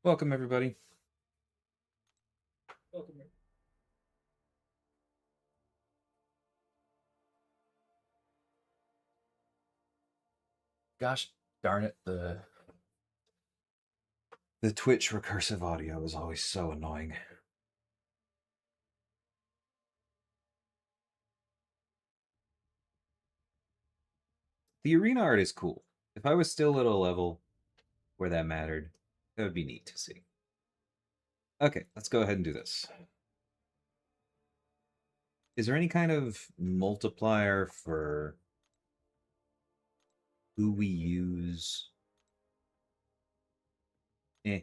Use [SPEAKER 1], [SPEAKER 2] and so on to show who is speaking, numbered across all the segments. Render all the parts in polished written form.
[SPEAKER 1] Welcome, everybody.
[SPEAKER 2] Welcome.
[SPEAKER 1] Gosh darn it, the Twitch recursive audio is always so annoying. The arena art is cool. If I was still at a level where that mattered, that would be neat to see. Okay, let's go ahead and do this. Is there any kind of multiplier for who we use? Eh.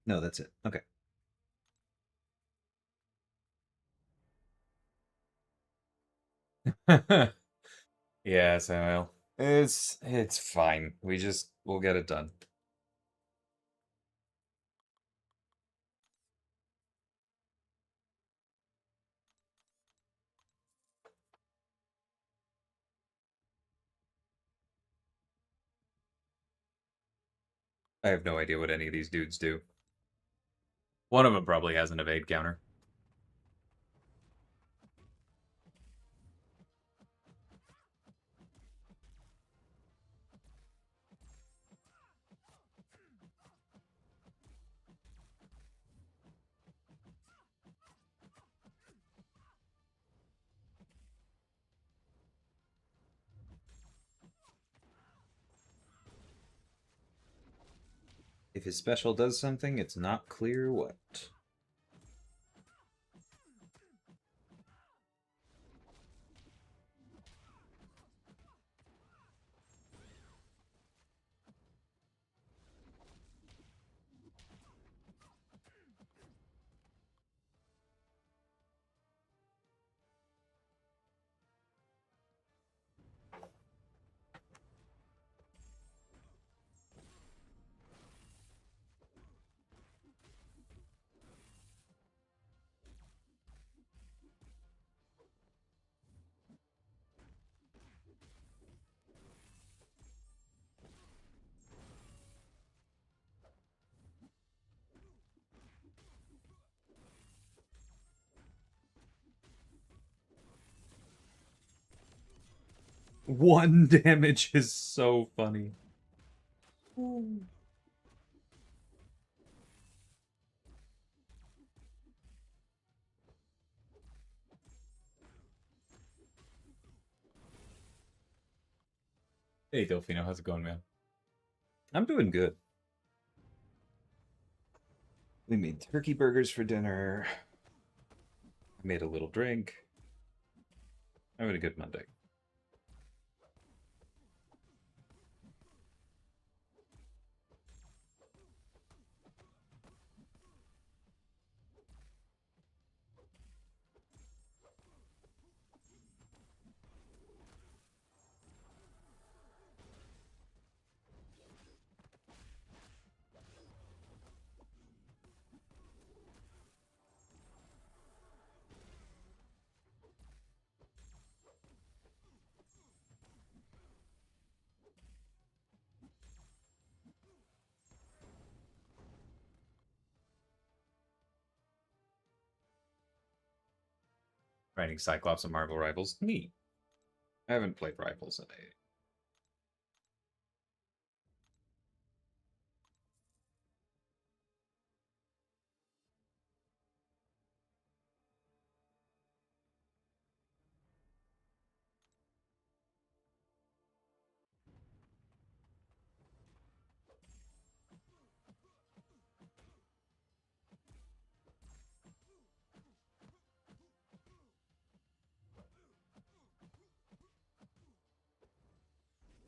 [SPEAKER 1] No, that's it. Okay. Yeah, Samuel. It's fine. We'll get it done. I have no idea what any of these dudes do. One of them probably has an evade counter. If his special does something, it's not clear what. One damage is so funny. Hey, Delfino, how's it going, man? I'm doing good. We made turkey burgers for dinner. I made a little drink. I had a good Monday. Writing Cyclops and Marvel Rivals. Neat. I haven't played Rivals in a.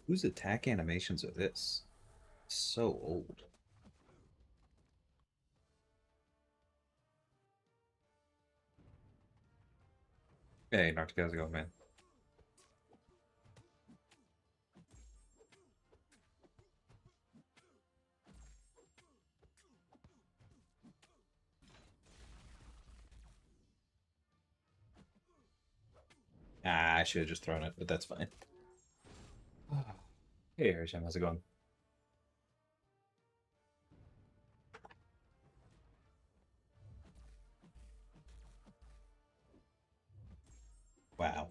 [SPEAKER 1] Whose attack animations are this? So old. Hey, Nartica, how's it going, man? Ah, I should have just thrown it, but that's fine. Hey, Harisham, how's it going? Wow.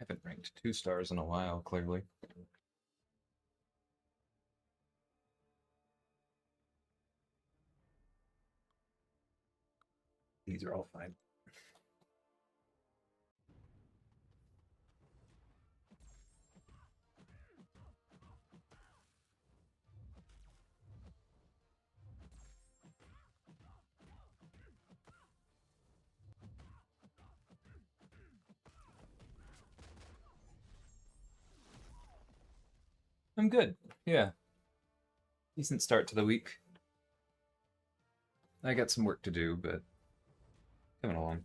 [SPEAKER 1] Haven't ranked 2 stars in a while, clearly. These are all fine. I'm good. Yeah. Decent start to the week. I got some work to do, but coming along.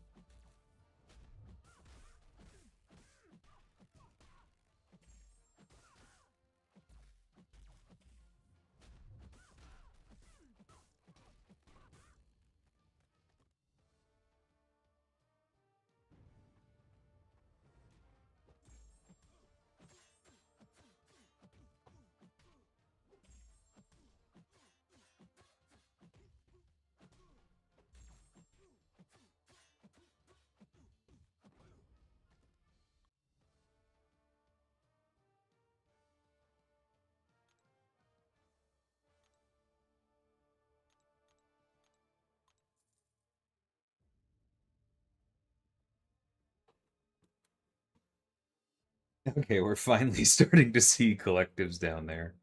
[SPEAKER 1] Okay, we're finally starting to see collectives down there.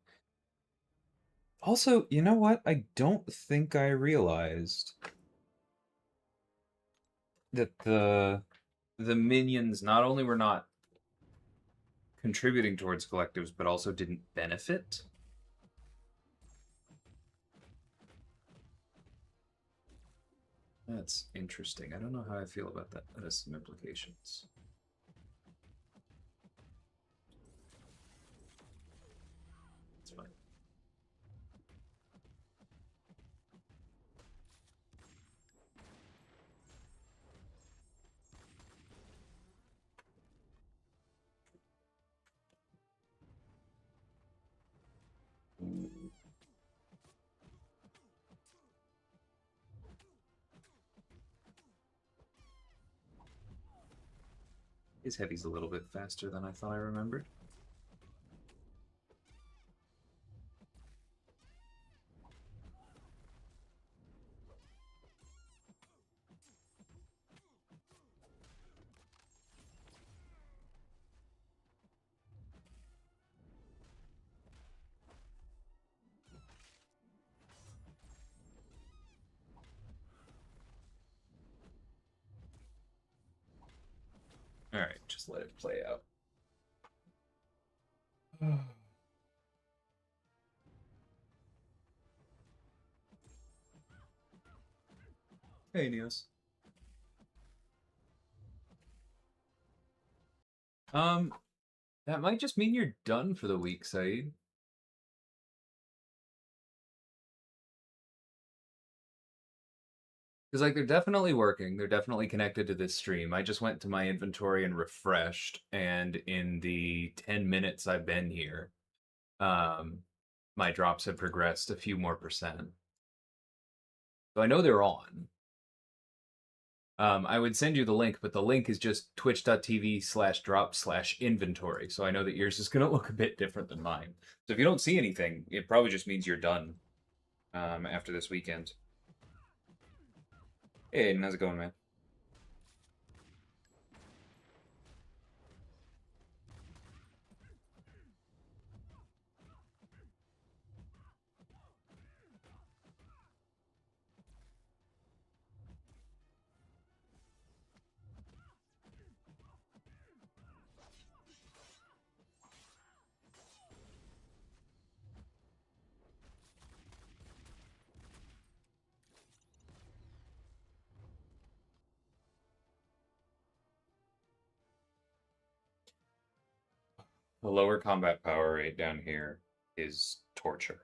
[SPEAKER 1] Also, you know what? I don't think I realized that the minions not only were not contributing towards collectives, but also didn't benefit. That's interesting. I don't know how I feel about that. That has some implications. It's fine. His heavy's a little bit faster than I thought I remembered. All right, just let it play out. Hey, Neos. Um, that might just mean you're done for the week, Saeed. Because like they're definitely working. They're definitely connected to this stream. I just went to my inventory and refreshed, and in the 10 minutes I've been here, um, my drops have progressed a few more percent. So I know they're on. I would send you the link, but the link is just twitch.tv/drop/inventory. So I know that yours is going to look a bit different than mine. So if you don't see anything, it probably just means you're done after this weekend. Hey, Aiden, how's it going, man? The lower combat power rate down here is torture.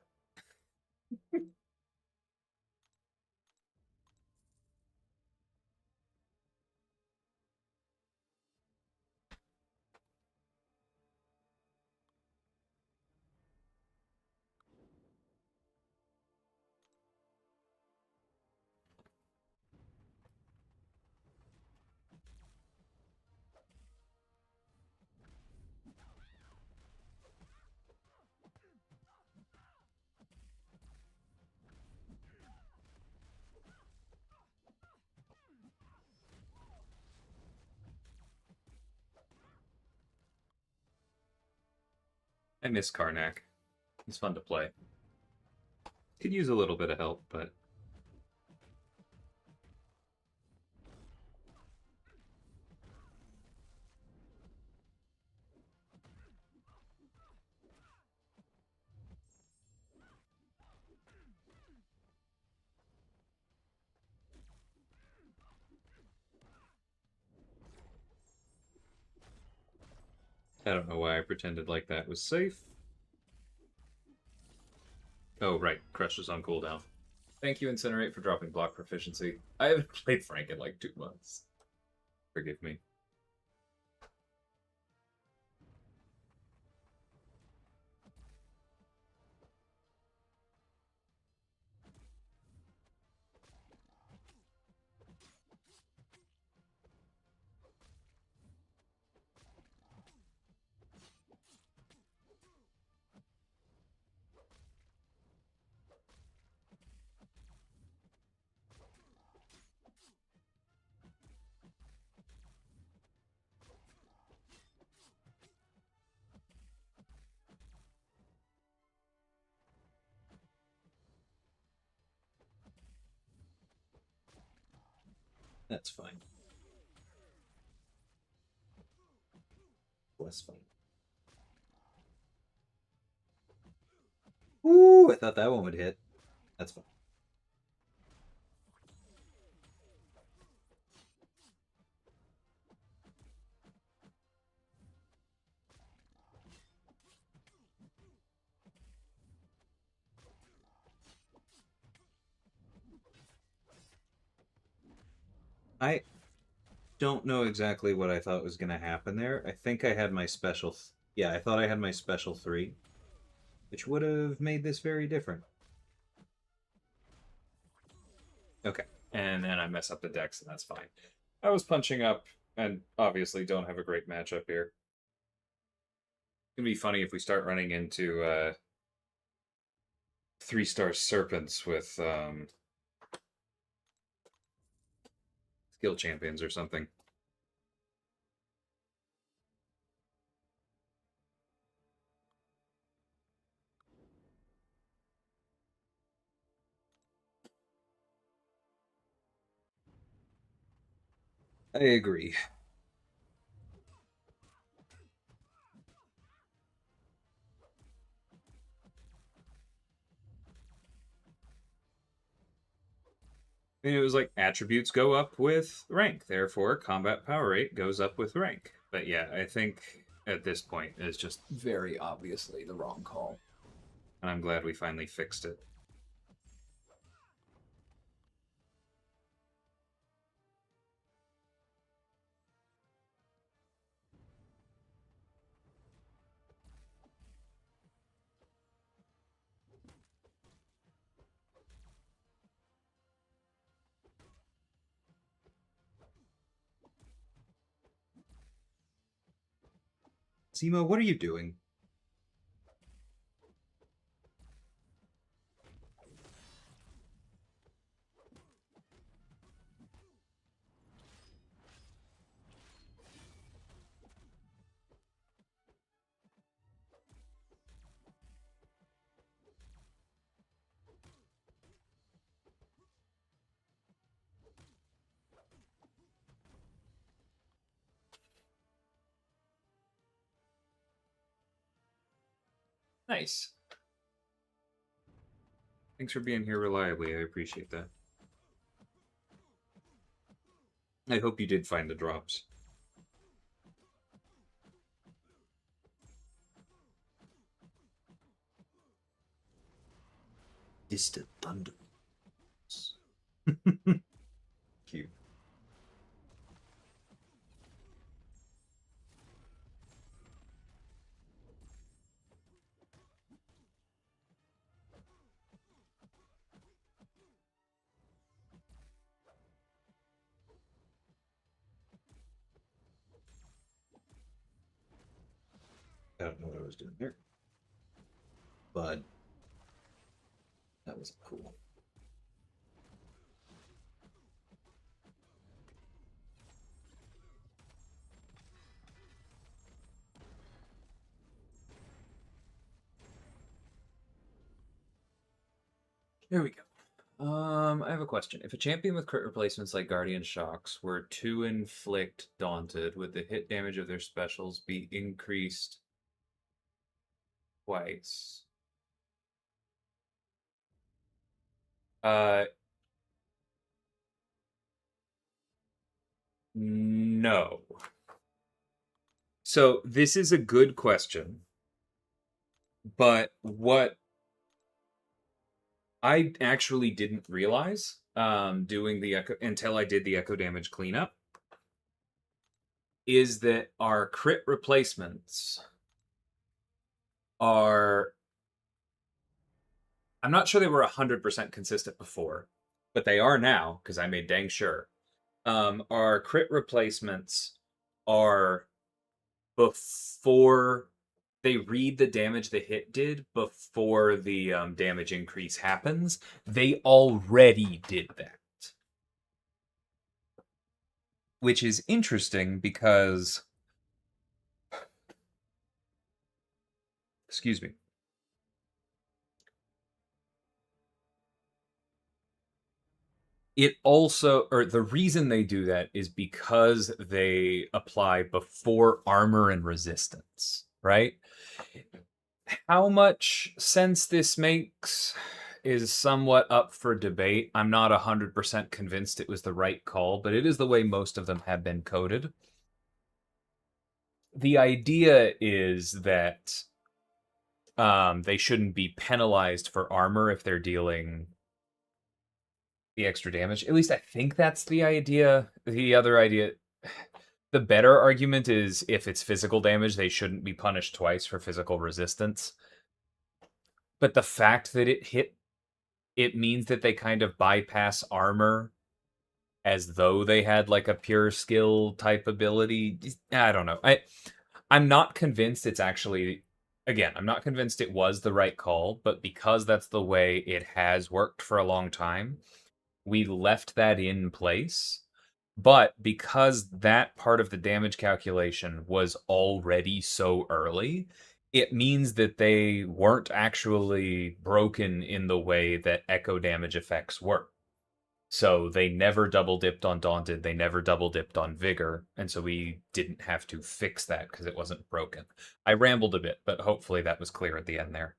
[SPEAKER 1] I miss Karnak. He's fun to play. Could use a little bit of help, but I don't know why I pretended like that was safe. Oh, right. Crush is on cooldown. Thank you, Incinerate, for dropping block proficiency. I haven't played Frank in like 2 months. Forgive me. That's fine. Less fun. Ooh, I thought that one would hit. That's fine. I don't know exactly what I thought was going to happen there. I think I had my special... yeah, I thought I had my special 3, which would have made this very different. Okay. And then I mess up the decks, and that's fine. I was punching up, and obviously don't have a great matchup here. It's going to be funny if we start running into 3-star serpents with skill champions or something. I agree. I mean, it was like attributes go up with rank, therefore combat power rate goes up with rank. But yeah, I think at this point it's just very obviously the wrong call. And I'm glad we finally fixed it. Zemo, what are you doing? Nice. Thanks for being here reliably. I appreciate that. I hope you did find the drops. Distant thunder. Cute. I don't know what I was doing here, but that was cool. There we go. I have a question. If a champion with crit replacements like Guardian Shocks were to inflict Daunted, would the hit damage of their specials be increased twice? Uh, no. So this is a good question, but what I actually didn't realize doing the echo until I did the echo damage cleanup is that our crit replacements are, I'm not sure they were 100% consistent before, but they are now because I made dang sure. Our crit replacements are before they read the damage the hit did before the damage increase happens. They already did that, which is interesting because, excuse me, it also, or the reason they do that is because they apply before armor and resistance, right? How much sense this makes is somewhat up for debate. I'm not 100% convinced it was the right call, but it is the way most of them have been coded. The idea is that they shouldn't be penalized for armor if they're dealing the extra damage. At least I think that's the idea. The other idea, the better argument is if it's physical damage, they shouldn't be punished twice for physical resistance. But the fact that it hit, it means that they kind of bypass armor as though they had like a pure skill type ability. I don't know. I'm not convinced it's actually, again, I'm not convinced it was the right call, but because that's the way it has worked for a long time, we left that in place. But because that part of the damage calculation was already so early, it means that they weren't actually broken in the way that echo damage effects were. So they never double dipped on Daunted, they never double dipped on Vigor, and so we didn't have to fix that because it wasn't broken. I rambled a bit, but hopefully that was clear at the end there.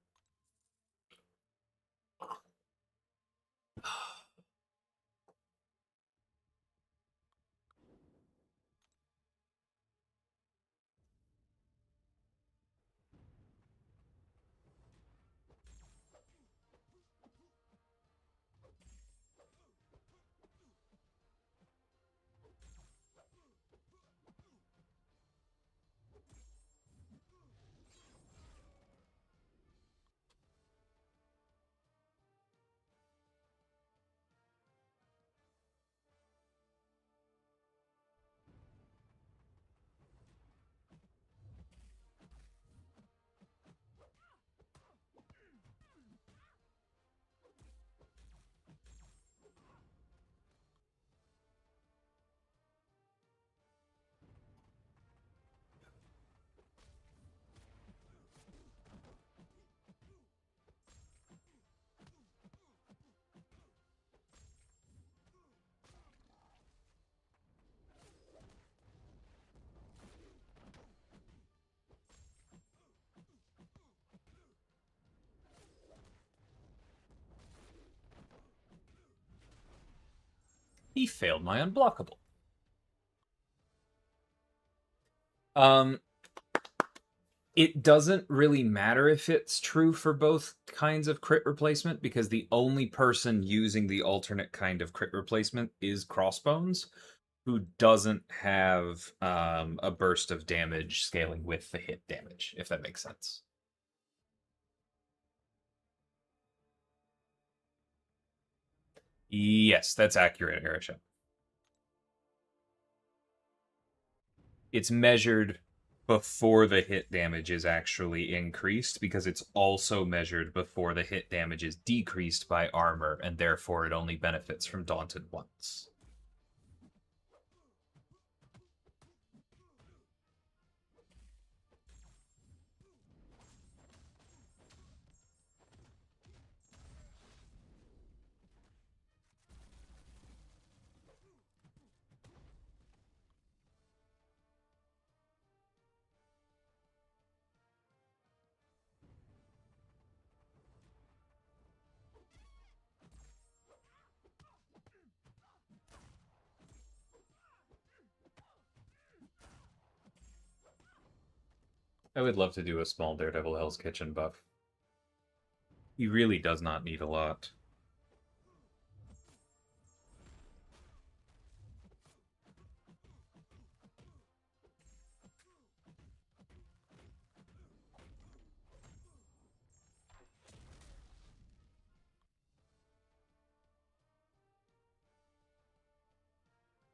[SPEAKER 1] He failed my unblockable. Um, It doesn't really matter if it's true for both kinds of crit replacement because the only person using the alternate kind of crit replacement is Crossbones, who doesn't have a burst of damage scaling with the hit damage, if that makes sense. Yes, that's accurate, Arisha. It's measured before the hit damage is actually increased because it's also measured before the hit damage is decreased by armor, and therefore it only benefits from Daunted once. I would love to do a small Daredevil Hell's Kitchen buff. He really does not need a lot.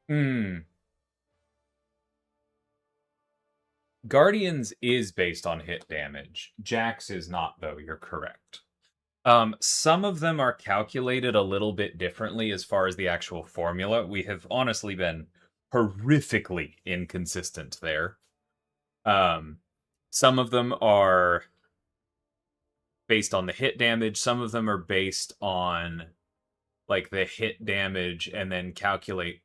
[SPEAKER 1] Hmm. Guardians is based on hit damage. Jax is not, though. You're correct. Some of them are calculated a little bit differently as far as the actual formula. We have honestly been horrifically inconsistent there. Um, some of them are based on the hit damage. Some of them are based on like the hit damage and then calculate.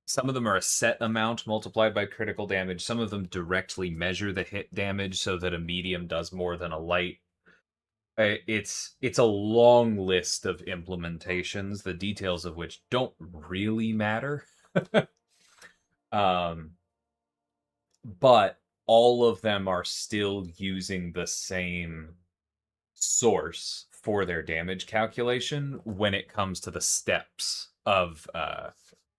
[SPEAKER 1] Some of them are a set amount multiplied by critical damage. Some of them directly measure the hit damage so that a medium does more than a light. It's a long list of implementations, the details of which don't really matter. um, but all of them are still using the same source for their damage calculation when it comes to the steps of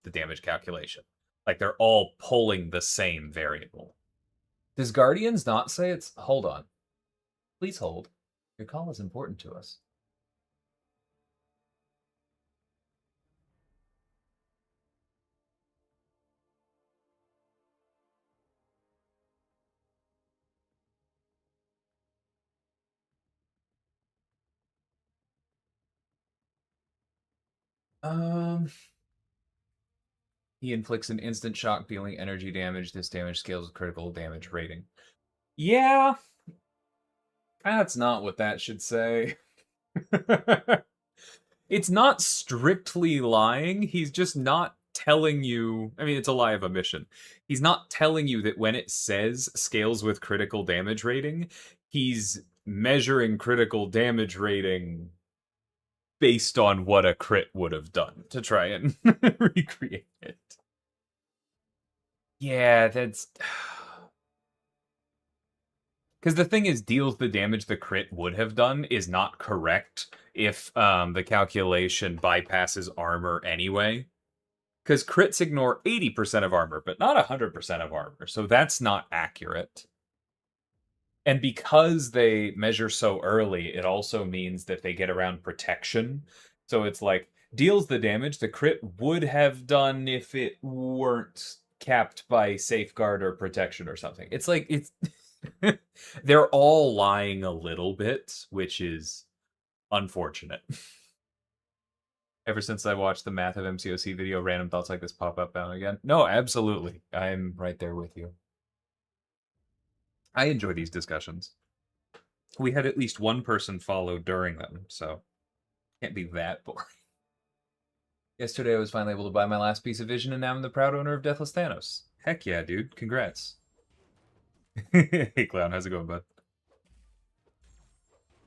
[SPEAKER 1] the damage calculation. Like they're all pulling the same variable. Does Guardians not say it's. Hold on. Please hold. Your call is important to us. Um, he inflicts an instant shock, dealing energy damage. This damage scales with critical damage rating. Yeah, that's not what that should say. It's not strictly lying. He's just not telling you. I mean, it's a lie of omission. He's not telling you that when it says scales with critical damage rating, he's measuring critical damage rating based on what a crit would have done to try and recreate it. Yeah, that's because the thing is, deals the damage the crit would have done is not correct if the calculation bypasses armor anyway. Because crits ignore 80% of armor, but not 100% of armor. So that's not accurate. And because they measure so early, it also means that they get around protection. So it's like, deals the damage the crit would have done if it weren't capped by safeguard or protection or something. It's like, it's. They're all lying a little bit, which is unfortunate. Ever since I watched the Math of MCOC video, random thoughts like this pop up now and again. No, absolutely. I'm right there with you. I enjoy these discussions. We had at least one person follow during them, so can't be that boring. Yesterday I was finally able to buy my last piece of vision, and now I'm the proud owner of Deathless Thanos. Heck yeah, dude. Congrats. Hey, Clown. How's it going, bud?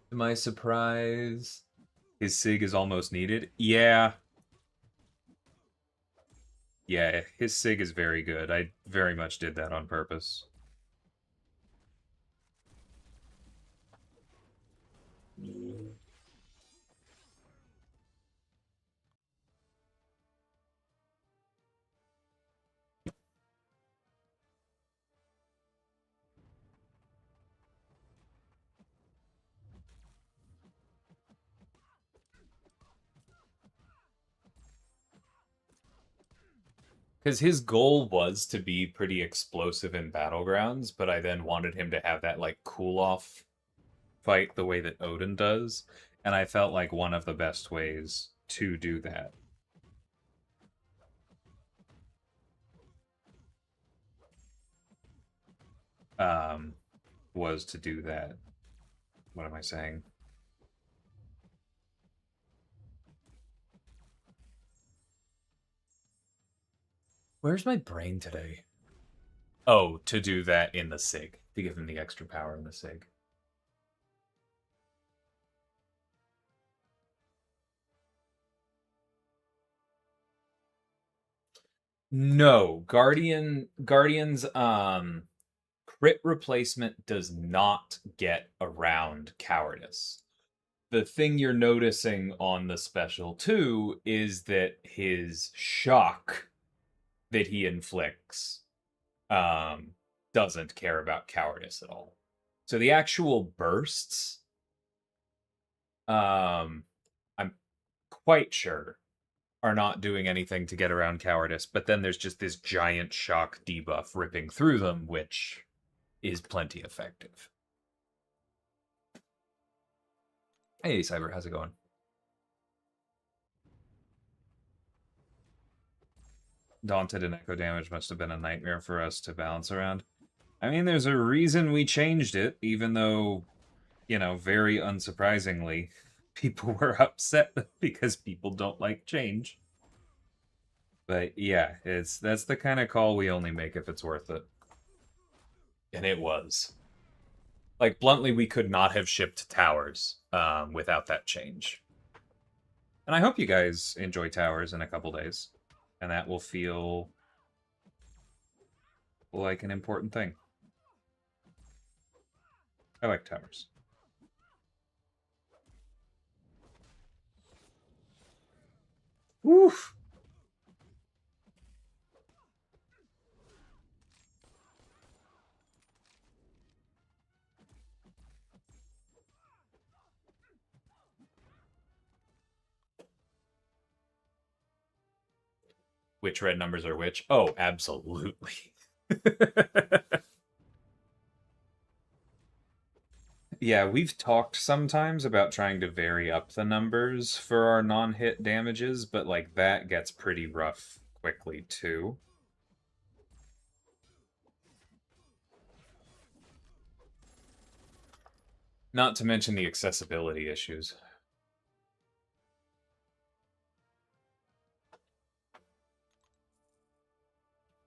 [SPEAKER 1] To my surprise, his SIG is almost needed. Yeah. Yeah, his SIG is very good. I very much did that on purpose. Because his goal was to be pretty explosive in Battlegrounds, but I then wanted him to have that like cool off fight the way that Odin does, and I felt like one of the best ways to do that um, was to do that. What am I saying? Where's my brain today? Oh, to do that in the SIG, to give him the extra power in the SIG. No, Guardian's crit replacement does not get around cowardice. The thing you're noticing on the special too is that his shock that he inflicts doesn't care about cowardice at all. So the actual bursts, I'm quite sure, are not doing anything to get around cowardice, but then there's just this giant shock debuff ripping through them, which is plenty effective. Hey, Cyber, how's it going? Daunted and echo damage must have been a nightmare for us to balance around. I mean, there's a reason we changed it, even though, you know, very unsurprisingly, people were upset because people don't like change. But yeah, that's the kind of call we only make if it's worth it. And it was. Like, bluntly, we could not have shipped Towers without that change. And I hope you guys enjoy Towers in a couple days. And that will feel like an important thing. I like Towers. Oof. Which red numbers are which? Oh, absolutely. Yeah, we've talked sometimes about trying to vary up the numbers for our non-hit damages, but like that gets pretty rough quickly too. Not to mention the accessibility issues.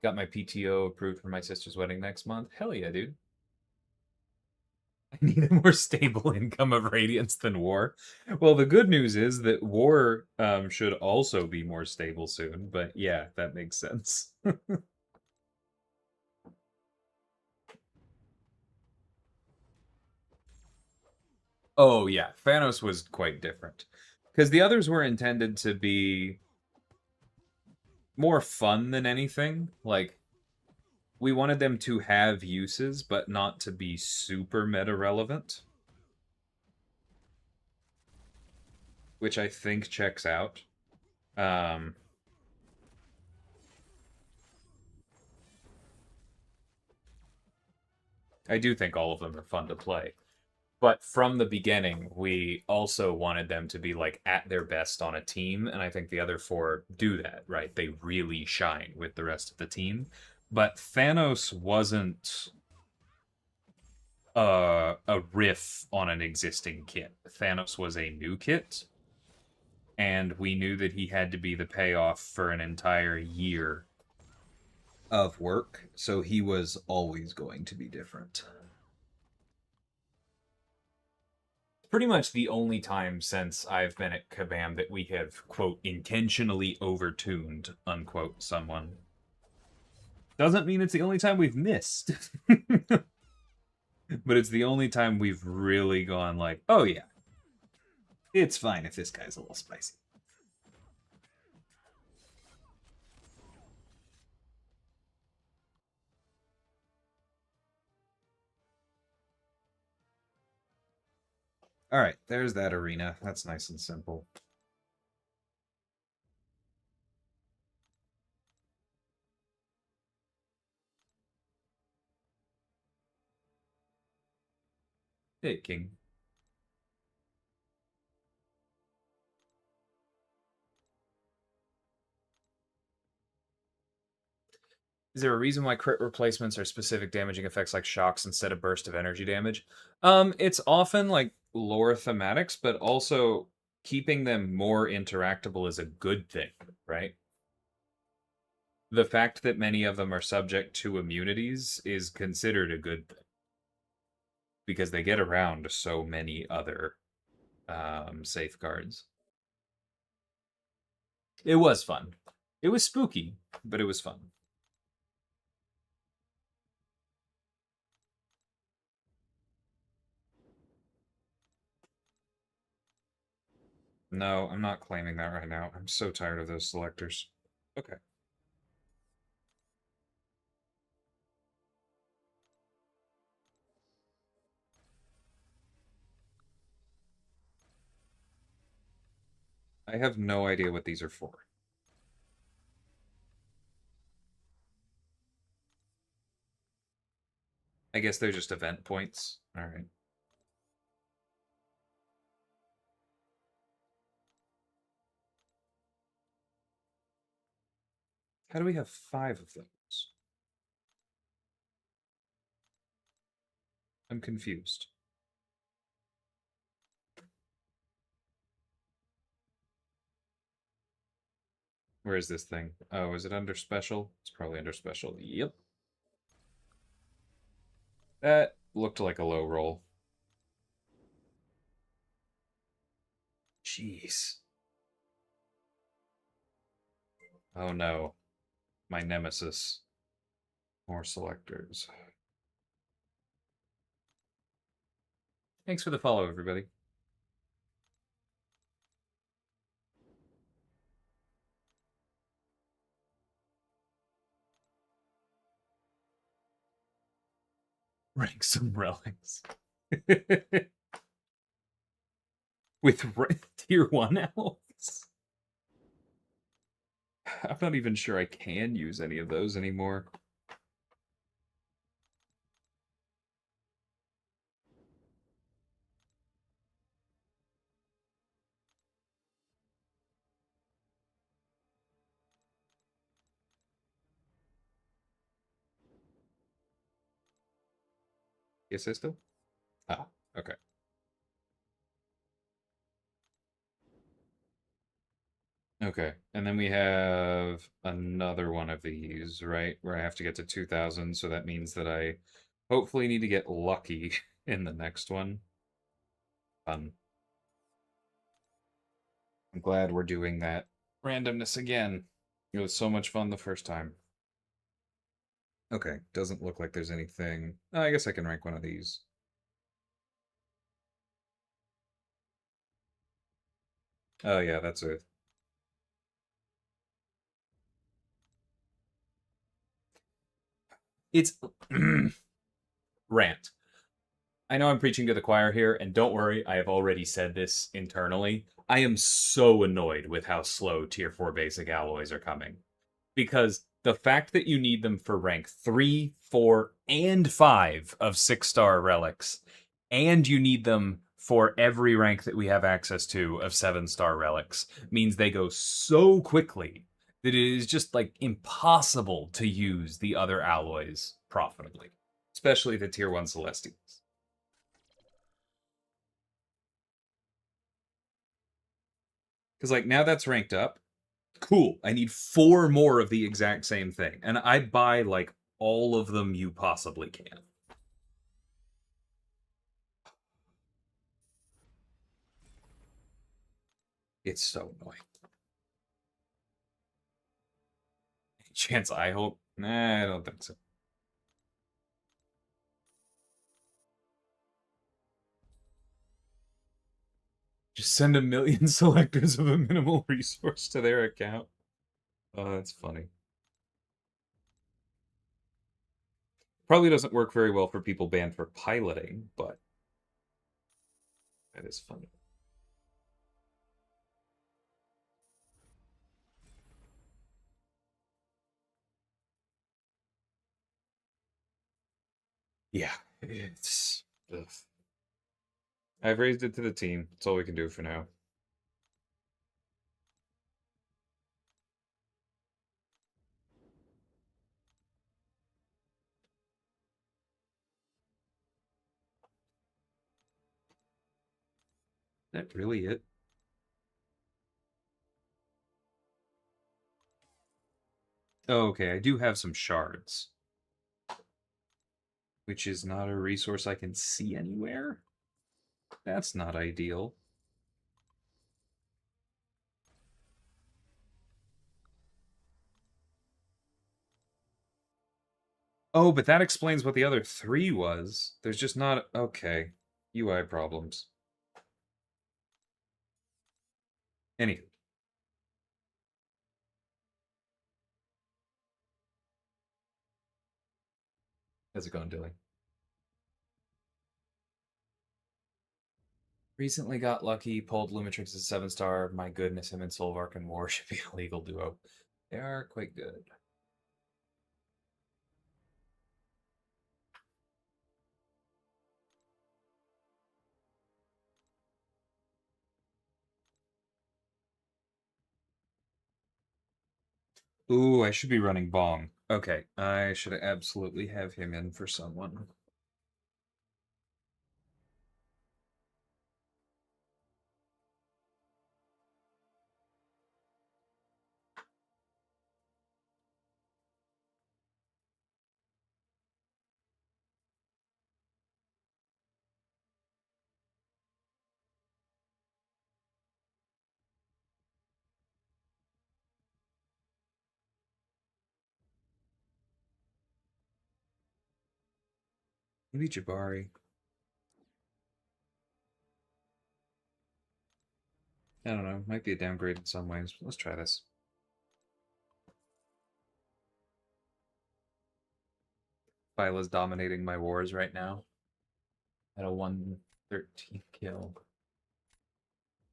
[SPEAKER 1] Got my PTO approved for my sister's wedding next month. Hell yeah, dude. I need a more stable income of Radiance than War. Well, the good news is that War should also be more stable soon, but yeah, that makes sense. Oh, yeah, Thanos was quite different. Because the others were intended to be more fun than anything. Like, we wanted them to have uses, but not to be super meta relevant. Which I think checks out. I do think all of them are fun to play. But from the beginning, we also wanted them to be like at their best on a team, and I think the other four do that, right? They really shine with the rest of the team. But Thanos wasn't a riff on an existing kit. Thanos was a new kit, and we knew that he had to be the payoff for an entire year of work, so he was always going to be different. Pretty much the only time since I've been at Kabam that we have, quote, intentionally overtuned, unquote, someone. Doesn't mean it's the only time we've missed. But it's the only time we've really gone like, oh yeah, It's fine if this guy's a little spicy. All right, there's that arena. That's nice and simple. Hey, King. Is there a reason why crit replacements are specific damaging effects like shocks instead of burst of energy damage? It's often like lore thematics, but also keeping them more interactable is a good thing, right? The fact that many of them are subject to immunities is considered a good thing because they get around so many other safeguards. It was fun. It was spooky, but it was fun. No, I'm not claiming that right now. I'm so tired of those selectors. Okay. I have no idea what these are for. I guess they're just event points. All right. How do we have 5 of those? I'm confused. Where is this thing? Oh, is it under special? It's probably under special. Yep. That looked like a low roll. Jeez. Oh no. My nemesis. More selectors. Thanks for the follow, everybody. Rank some relics. With tier 1 elves? I'm not even sure I can use any of those anymore. Yes, I still? Ah, okay. Okay, and then we have another one of these, right? Where I have to get to 2,000, so that means that I hopefully need to get lucky in the next one. Fun. I'm glad we're doing that randomness again. It was so much fun the first time. Okay, doesn't look like there's anything. Oh, I guess I can rank one of these. Oh yeah, that's it. It's rant. I know I'm preaching to the choir here, and don't worry, I have already said this internally. I am so annoyed with how slow tier 4 basic alloys are coming. Because the fact that you need them for rank 3, 4, and 5 of 6-star relics, and you need them for every rank that we have access to of 7-star relics, means they go so quickly that it is just like impossible to use the other alloys profitably, especially the tier 1 Celestials. Because like now that's ranked up. Cool. I need 4 more of the exact same thing. And I buy like all of them you possibly can. It's so annoying. Any chance I hope? Nah, I don't think so. Just send 1,000,000 selectors of a minimal resource to their account. Oh, that's funny. Probably doesn't work very well for people banned for piloting, but that is funny. Yeah, it's... Ugh. I've raised it to the team. That's all we can do for now. Is that really it? Oh, okay, I do have some shards, which is not a resource I can see anywhere. That's not ideal. Oh, but that explains what the other 3 was. There's just not... Okay. UI problems. Anywho. How's it going, Dilly? Recently got lucky, pulled Lumitrix as a 7-star. My goodness, him and Solvark and War should be a legal duo. They are quite good. Ooh, I should be running Bong. Okay, I should absolutely have him in for someone. Maybe Jabari. I don't know. Might be a downgrade in some ways. But let's try this. Phyla's dominating my wars right now. At a 113 kill.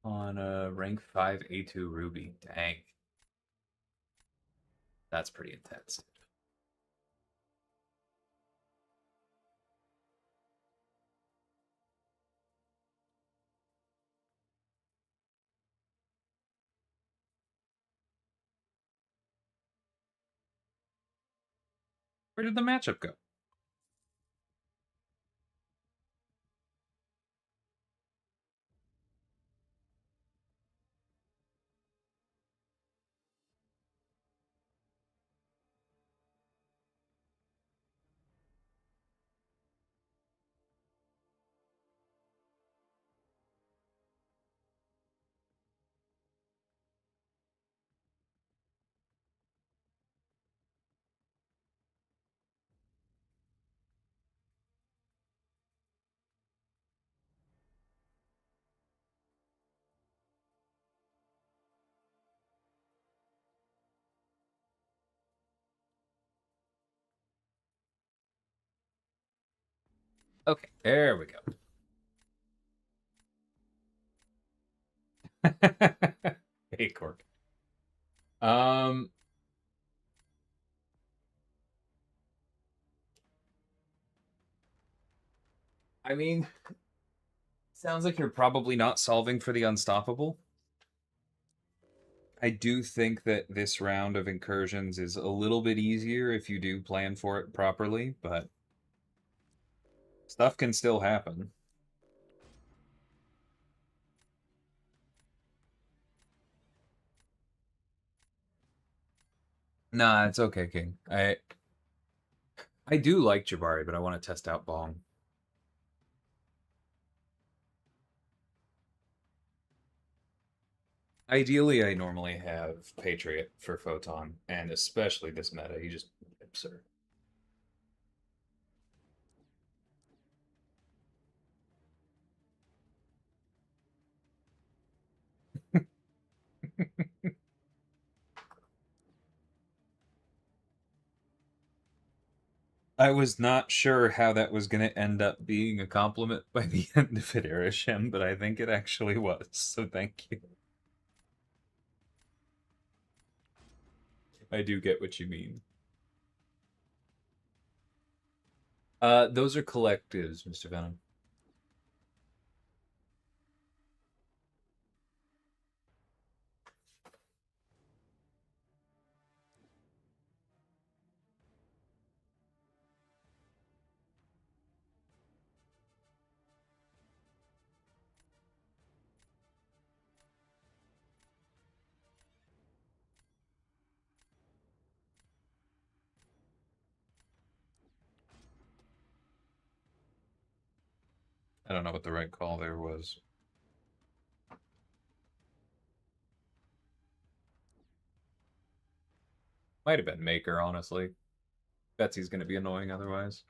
[SPEAKER 1] On a rank 5 A2 Ruby. Dang. That's pretty intense. Where did the matchup go? Okay, there we go. Hey, Cork. Um, I mean, sounds like you're probably not solving for the unstoppable. I do think that this round of incursions is a little bit easier if you do plan for it properly, but stuff can still happen. Nah, it's okay, King. I do like Jabari, but I want to test out Bong. Ideally, I normally have Patriot for Photon, and especially this meta, he just absurd. I was not sure how that was going to end up being a compliment by the end of it, Arishem, but I think it actually was, so thank you. I do get what you mean. Those are collectives, Mr. Venom. I don't know what the right call there was. Might have been Maker, honestly. Betsy's going to be annoying otherwise.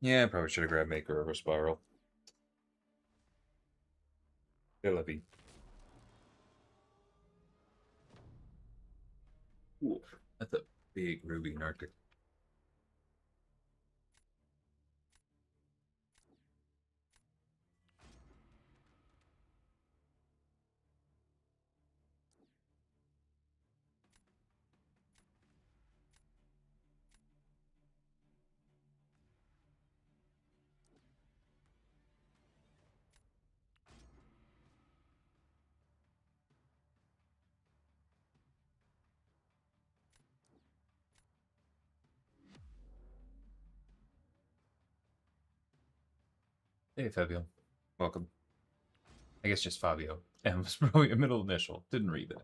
[SPEAKER 1] Yeah, I probably should have grabbed Maker over Spiral. De la vie. Ooh, that's a big ruby in Arctic. Hey, Fabio. Welcome. I guess just Fabio. And it was probably a middle initial. Didn't read that.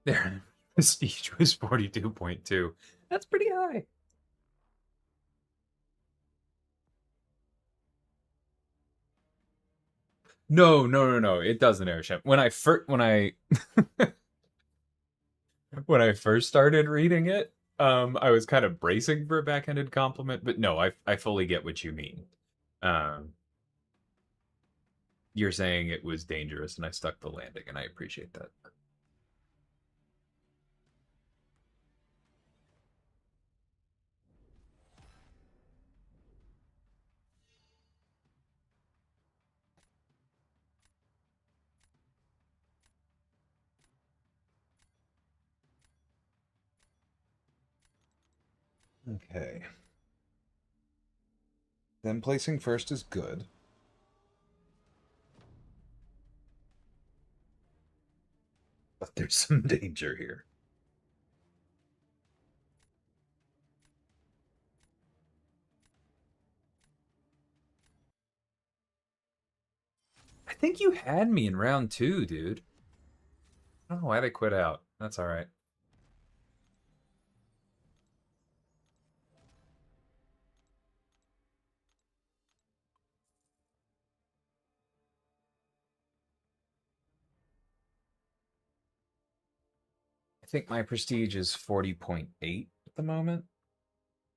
[SPEAKER 1] There. Prestige was 42.2. That's pretty high. No, no, no, no. It doesn't, Airship. When I first started reading it, I was kind of bracing for a backhanded compliment, but no, I fully get what you mean. Um, you're saying it was dangerous, and I stuck the landing, and I appreciate that. Okay. Then placing first is good. But there's some danger here. I think you had me in round 2, dude. I don't know why they quit out. That's all right. I think my prestige is 40.8 at the moment.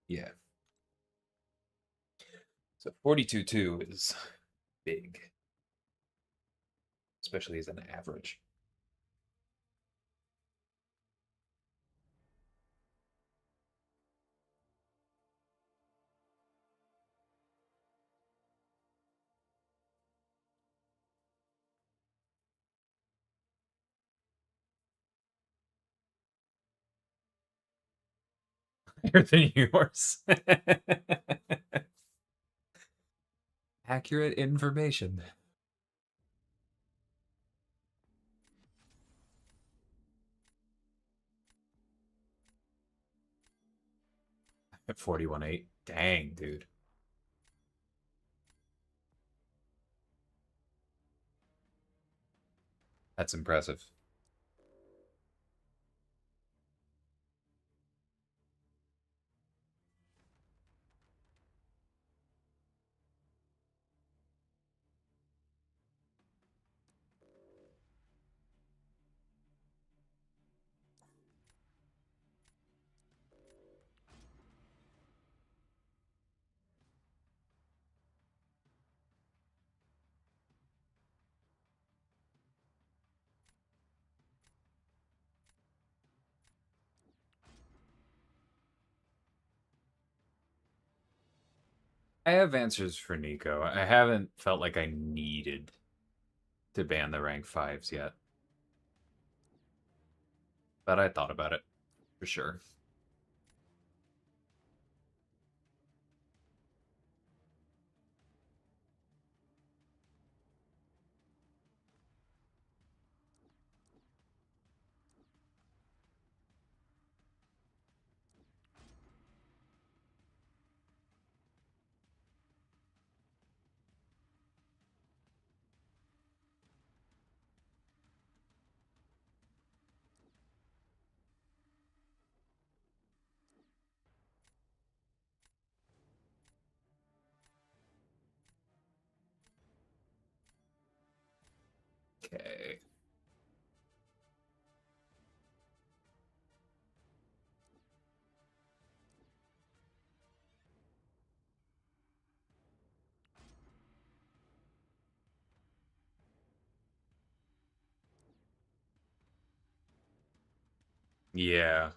[SPEAKER 1] Yeah. So 42.2 is big, especially as an average. higher than yours. Accurate information. At 41.8. Dang, dude. That's impressive. I have answers for Nico. I haven't felt like I needed to ban the rank 5s yet. But I thought about it, for sure. Okay. Yeah.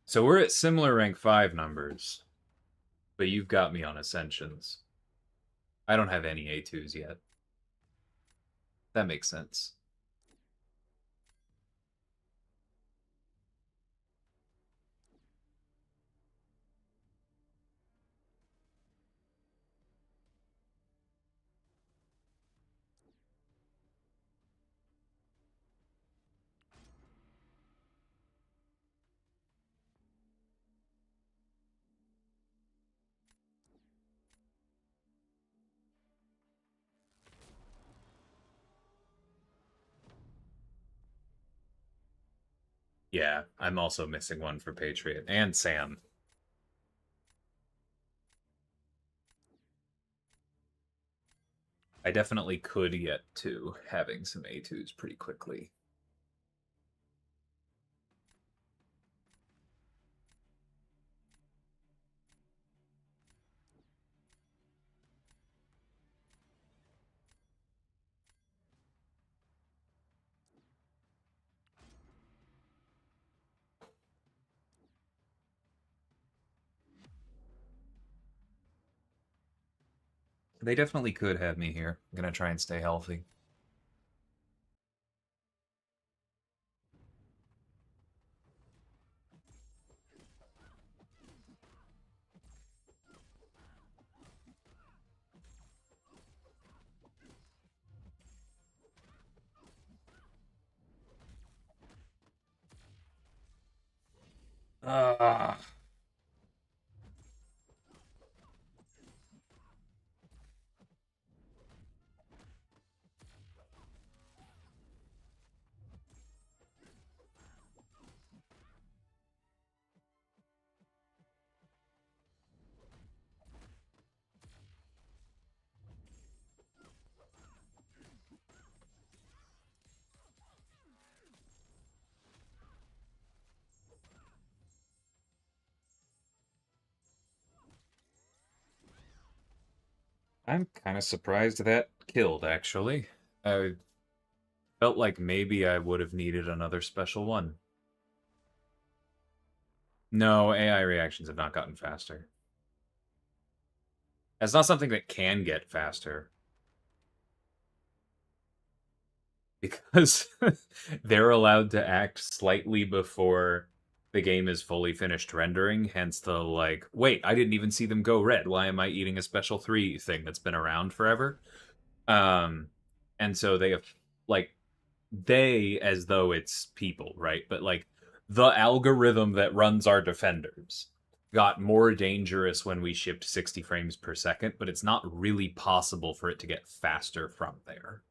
[SPEAKER 1] So we're at similar rank 5 numbers, but you've got me on Ascensions. I don't have any A2s yet. That makes sense. Yeah, I'm also missing one for Patriot and Sam. I definitely could get to having some A2s pretty quickly. They definitely could have me here. I'm gonna try and stay healthy. Ah. I'm kind of surprised that killed, actually. I felt like maybe I would have needed another special one. No, AI reactions have not gotten faster. It's not something that can get faster. Because they're allowed to act slightly before the game is fully finished rendering, hence the like, wait, I didn't even see them go red. Why am I eating a special 3 thing that's been around forever? Um and so they have like they as though it's people, right? But like the algorithm that runs our defenders got more dangerous when we shipped 60 frames per second, but it's not really possible for it to get faster from there.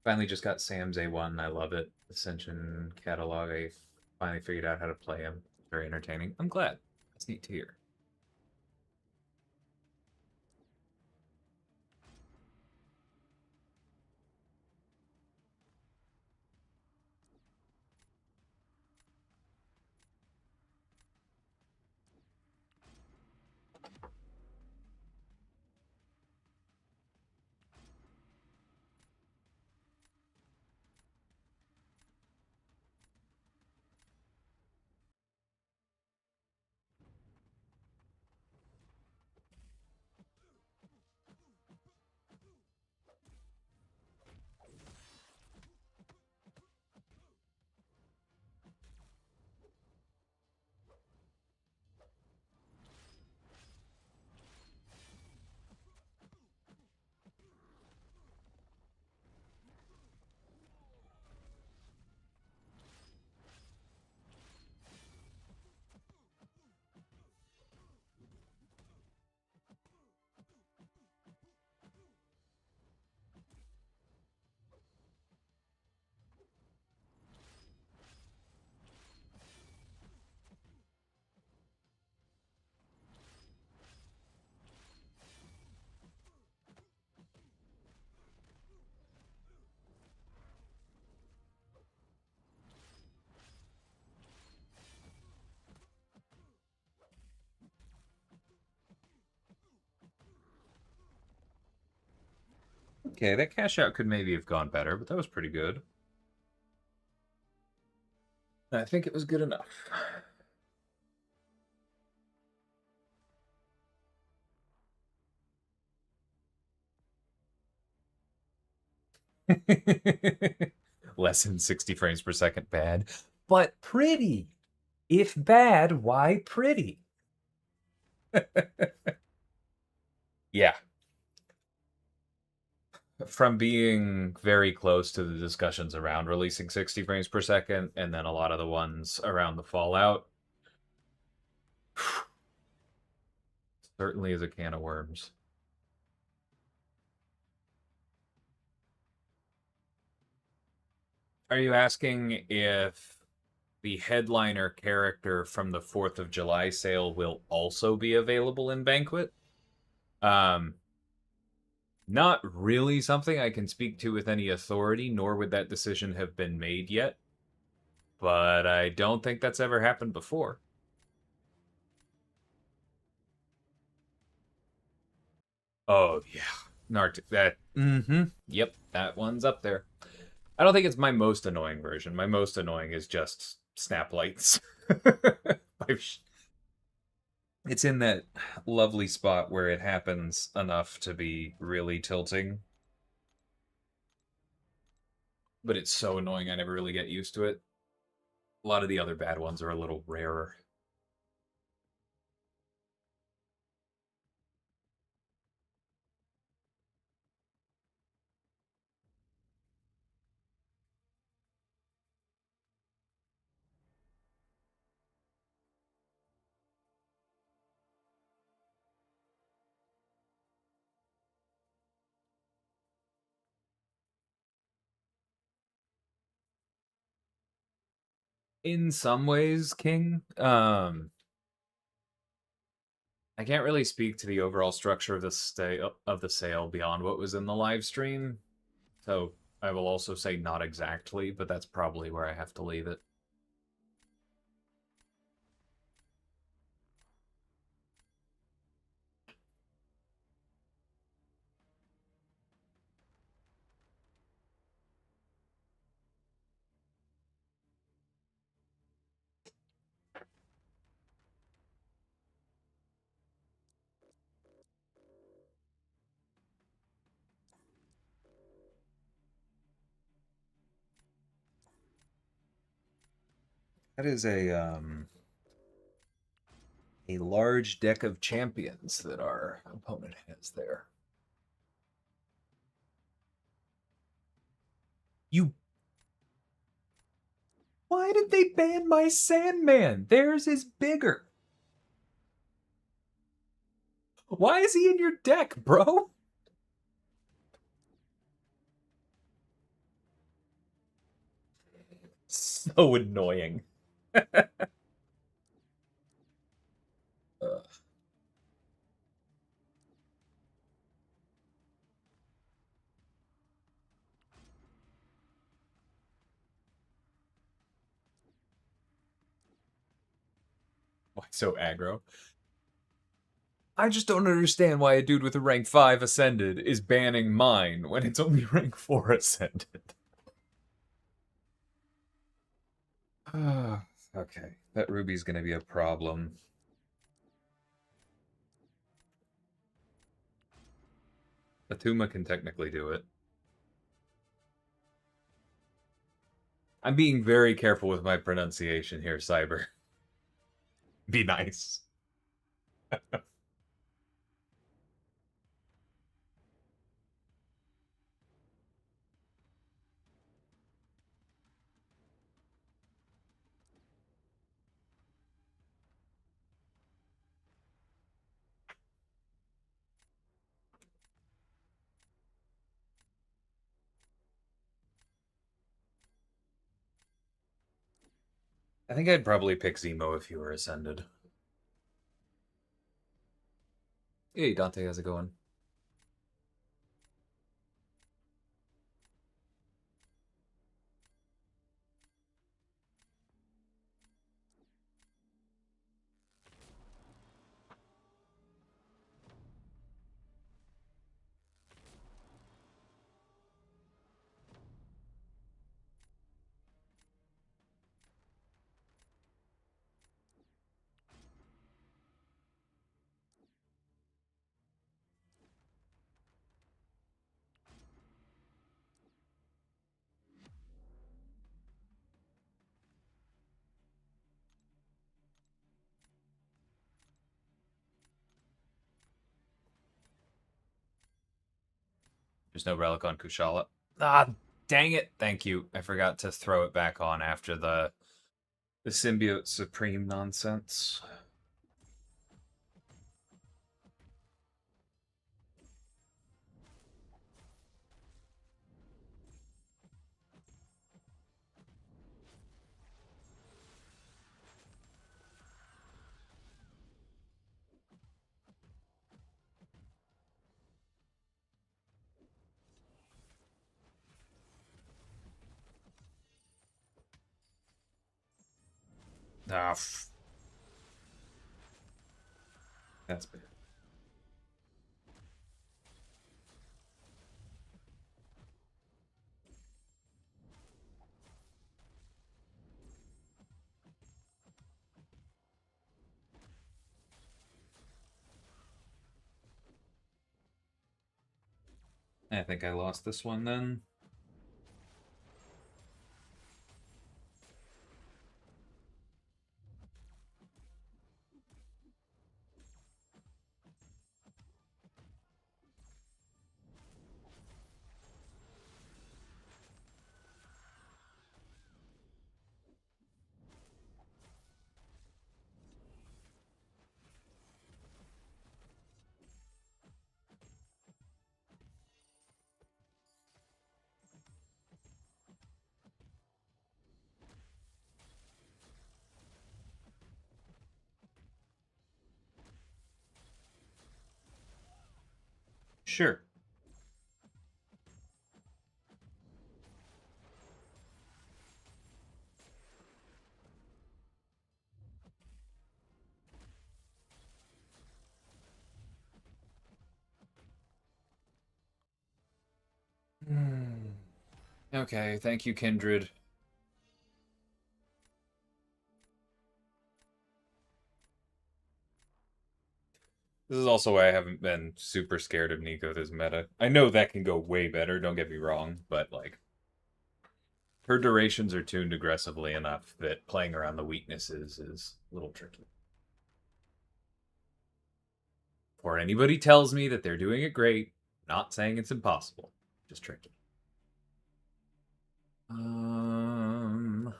[SPEAKER 1] Finally just got Sam's A1. I love it. Ascension catalog. I finally figured out how to play him. Very entertaining. I'm glad. That's neat to hear. Okay, that cash out could maybe have gone better, but that was pretty good. I think it was good enough. Less than 60 frames per second bad, but pretty. If bad, why pretty? Yeah. From being very close to the discussions around releasing 60 frames per second and then a lot of the ones around the Fallout, certainly is a can of worms. Are you asking if the headliner character from the 4th of July sale will also be available in Banquet? Um, Not really something I can speak to with any authority, nor would that decision have been made yet. But I don't think that's ever happened before. Oh yeah, that. Yep, that one's up there. I don't think it's my most annoying version. My most annoying is just snap lights. It's in that lovely spot where it happens enough to be really tilting, but it's so annoying I never really get used to it. A lot of the other bad ones are a little rarer. In some ways, King, I can't really speak to the overall structure of the sale beyond what was in the live stream. So I will also say not exactly, but that's probably where I have to leave it. That is a large deck of champions that our opponent has there. You. Why did they ban my Sandman? Theirs is bigger. Why is he in your deck, bro? So annoying. Why so aggro? I just don't understand why a dude with a rank 5 ascended is banning mine when it's only rank 4 ascended. Okay, that ruby's gonna be a problem. Atuma can technically do it. I'm being very careful with my pronunciation here, Cyber. Be nice. I think I'd probably pick Zemo if you were ascended. Hey, Dante, how's it going? There's no relic on Kushala. Ah, dang it. Thank you. I forgot to throw it back on after the Symbiote Supreme nonsense. Ah, that's bad. I think I lost this one then. Sure. Okay, thank you, Kindred. This is also why I haven't been super scared of Nico this meta. I know that can go way better, don't get me wrong, but like Her durations are tuned aggressively enough that playing around the weaknesses is a little tricky. Or anybody tells me that they're doing it great, not saying it's impossible, just tricky. Um,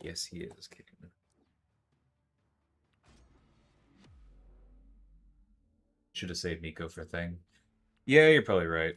[SPEAKER 1] yes, he is kidding. Should have saved Nico for thing. Yeah, you're probably right.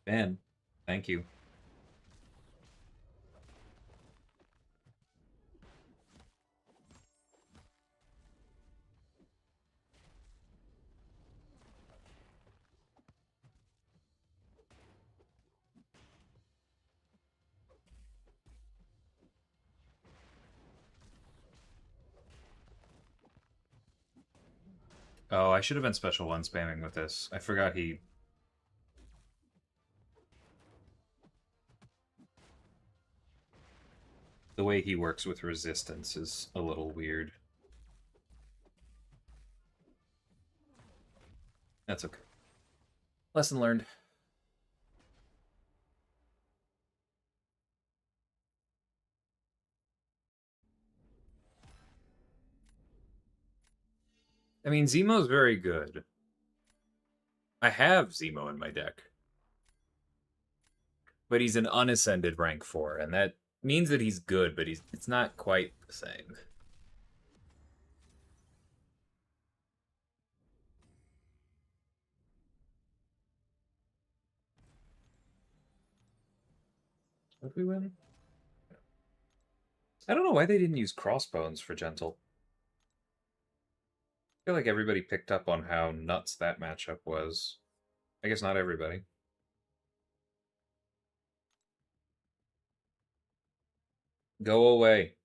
[SPEAKER 1] Ben, thank you. Oh, I should have been special one spamming with this. I forgot he. The way he works with resistance is a little weird. That's okay. Lesson learned. I mean, Zemo's very good. I have Zemo in my deck, but he's an unascended rank 4, and that means that he's good, but it's not quite the same. Did we win? I don't know why they didn't use crossbones for Gentle. I feel like everybody picked up on how nuts that matchup was. I guess not everybody. Go away.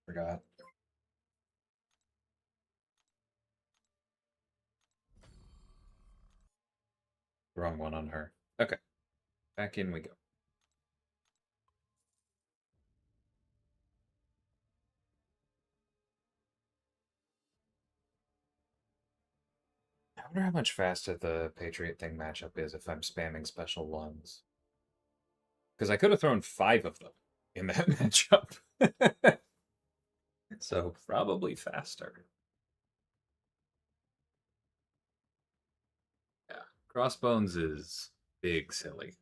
[SPEAKER 1] Forgot. Wrong one on her. Okay. Back in we go. I wonder how much faster the Patriot thing matchup is if I'm spamming special ones. Because I could have thrown 5 of them in that matchup. So probably faster. Yeah. Crossbones is big silly.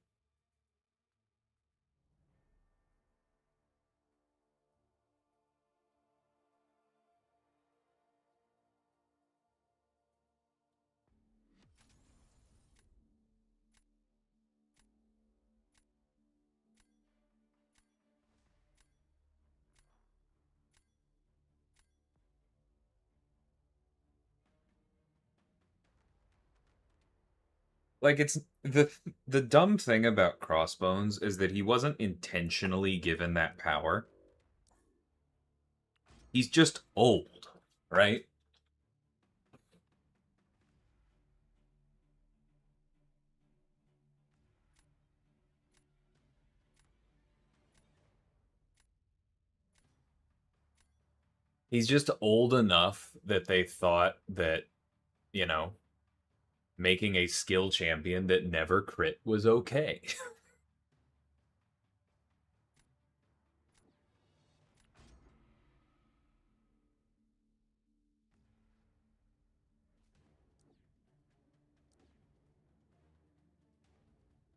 [SPEAKER 1] Like it's the dumb thing about Crossbones is that he wasn't intentionally given that power. He's just old, right? He's just old enough that they thought that, you know, making a skill champion that never crit was okay.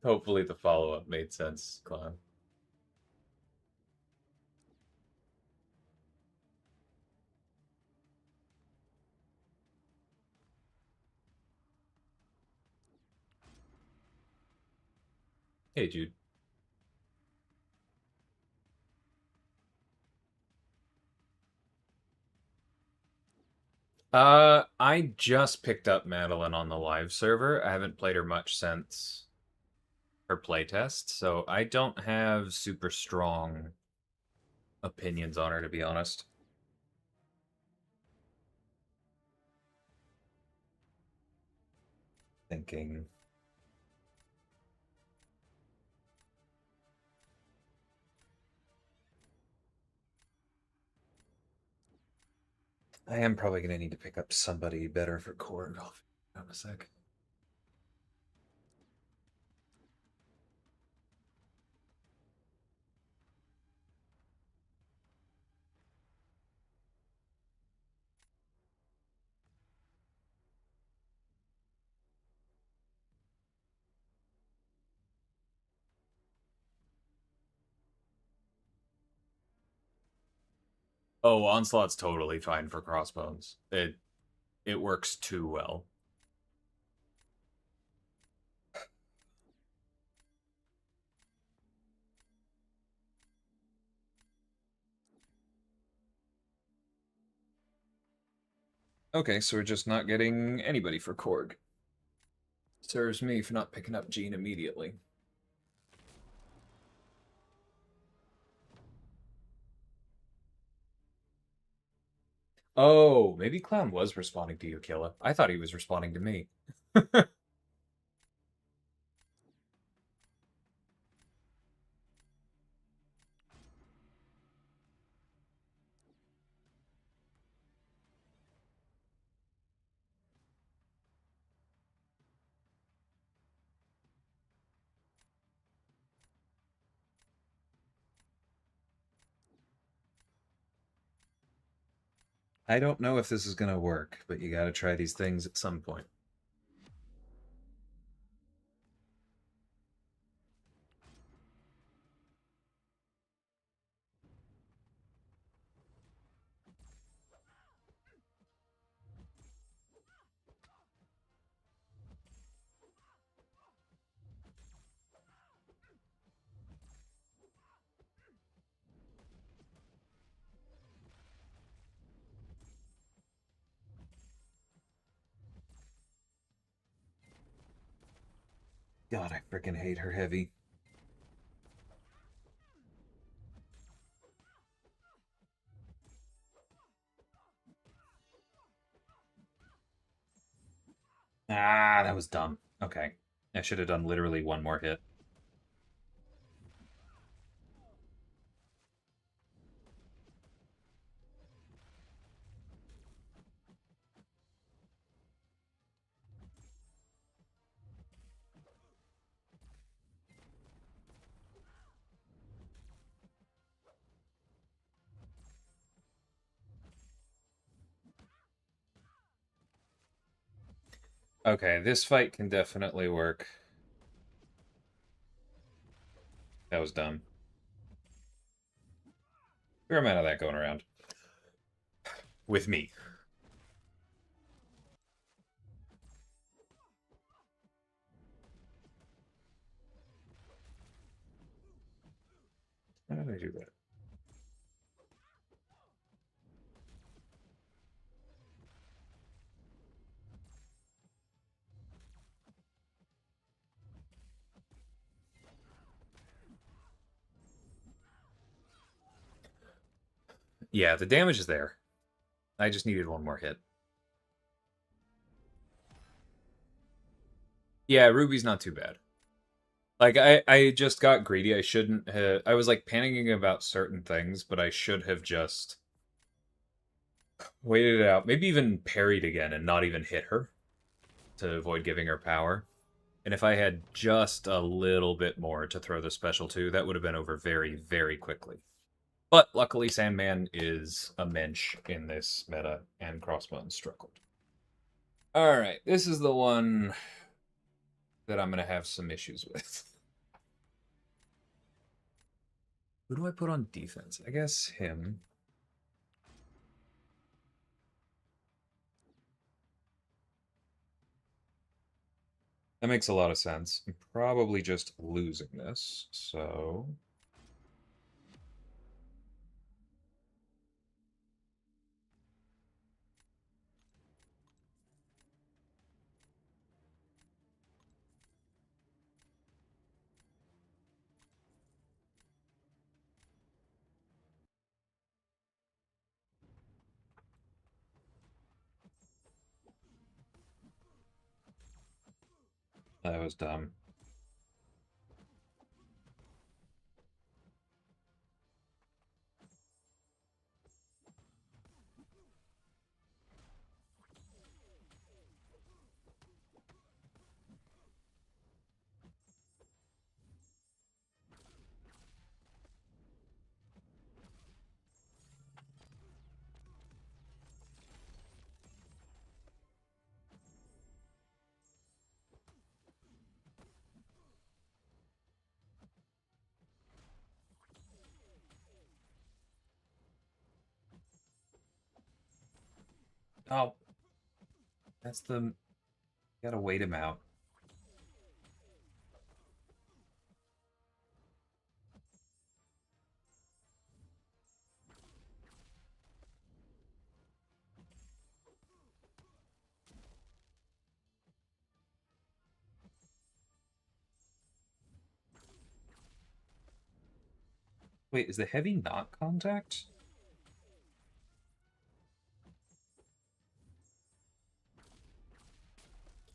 [SPEAKER 1] Hopefully the follow-up made sense, Clown. Hey, Jude. I just picked up Madeline on the live server. I haven't played her much since her playtest, so I don't have super strong opinions on her, to be honest. Thinking. I am probably going to need to pick up somebody better for Korg. Hold on a sec. Oh, Onslaught's totally fine for Crossbones. It works too well. Okay, so we're just not getting anybody for Korg. Serves me for not picking up Jean immediately. Oh, maybe Clown was responding to you, Killa. I thought he was responding to me. I don't know if this is going to work, but you got to try these things at some point. God, I freaking hate her heavy. Ah, that was dumb. Okay. I should have done literally one more hit. Okay, this fight can definitely work. That was dumb. Fair amount of that going around. With me. How did I do that? Yeah, the damage is there. I just needed one more hit. Yeah, Ruby's not too bad. Like, I just got greedy. I shouldn't have... I was, like, panicking about certain things, but I should have just waited it out. Maybe even parried again and not even hit her to avoid giving her power. And if I had just a little bit more to throw the special to, that would have been over very, very quickly. But luckily, Sandman is a mensch in this meta, and Crossbones struggled. Alright, this is the one that I'm going to have some issues with. Who do I put on defense? I guess him. That makes a lot of sense. I'm probably just losing this, so... That was dumb. Oh, that's the... Gotta wait him out. Wait, is the heavy not contact?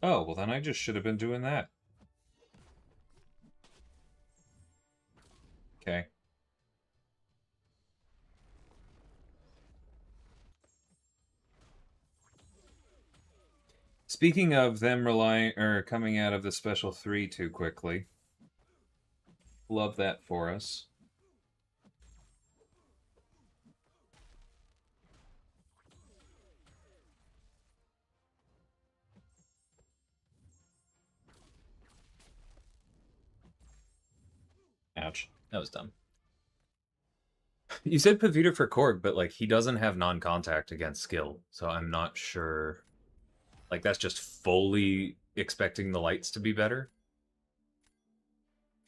[SPEAKER 1] Oh, well then I just should have been doing that. Okay. Speaking of them relying or coming out of the special 3 too quickly. Love that for us. Ouch. That was dumb. You said Pavita for Korg, but like he doesn't have non-contact against skill, so I'm not sure. Like that's just fully expecting the lights to be better.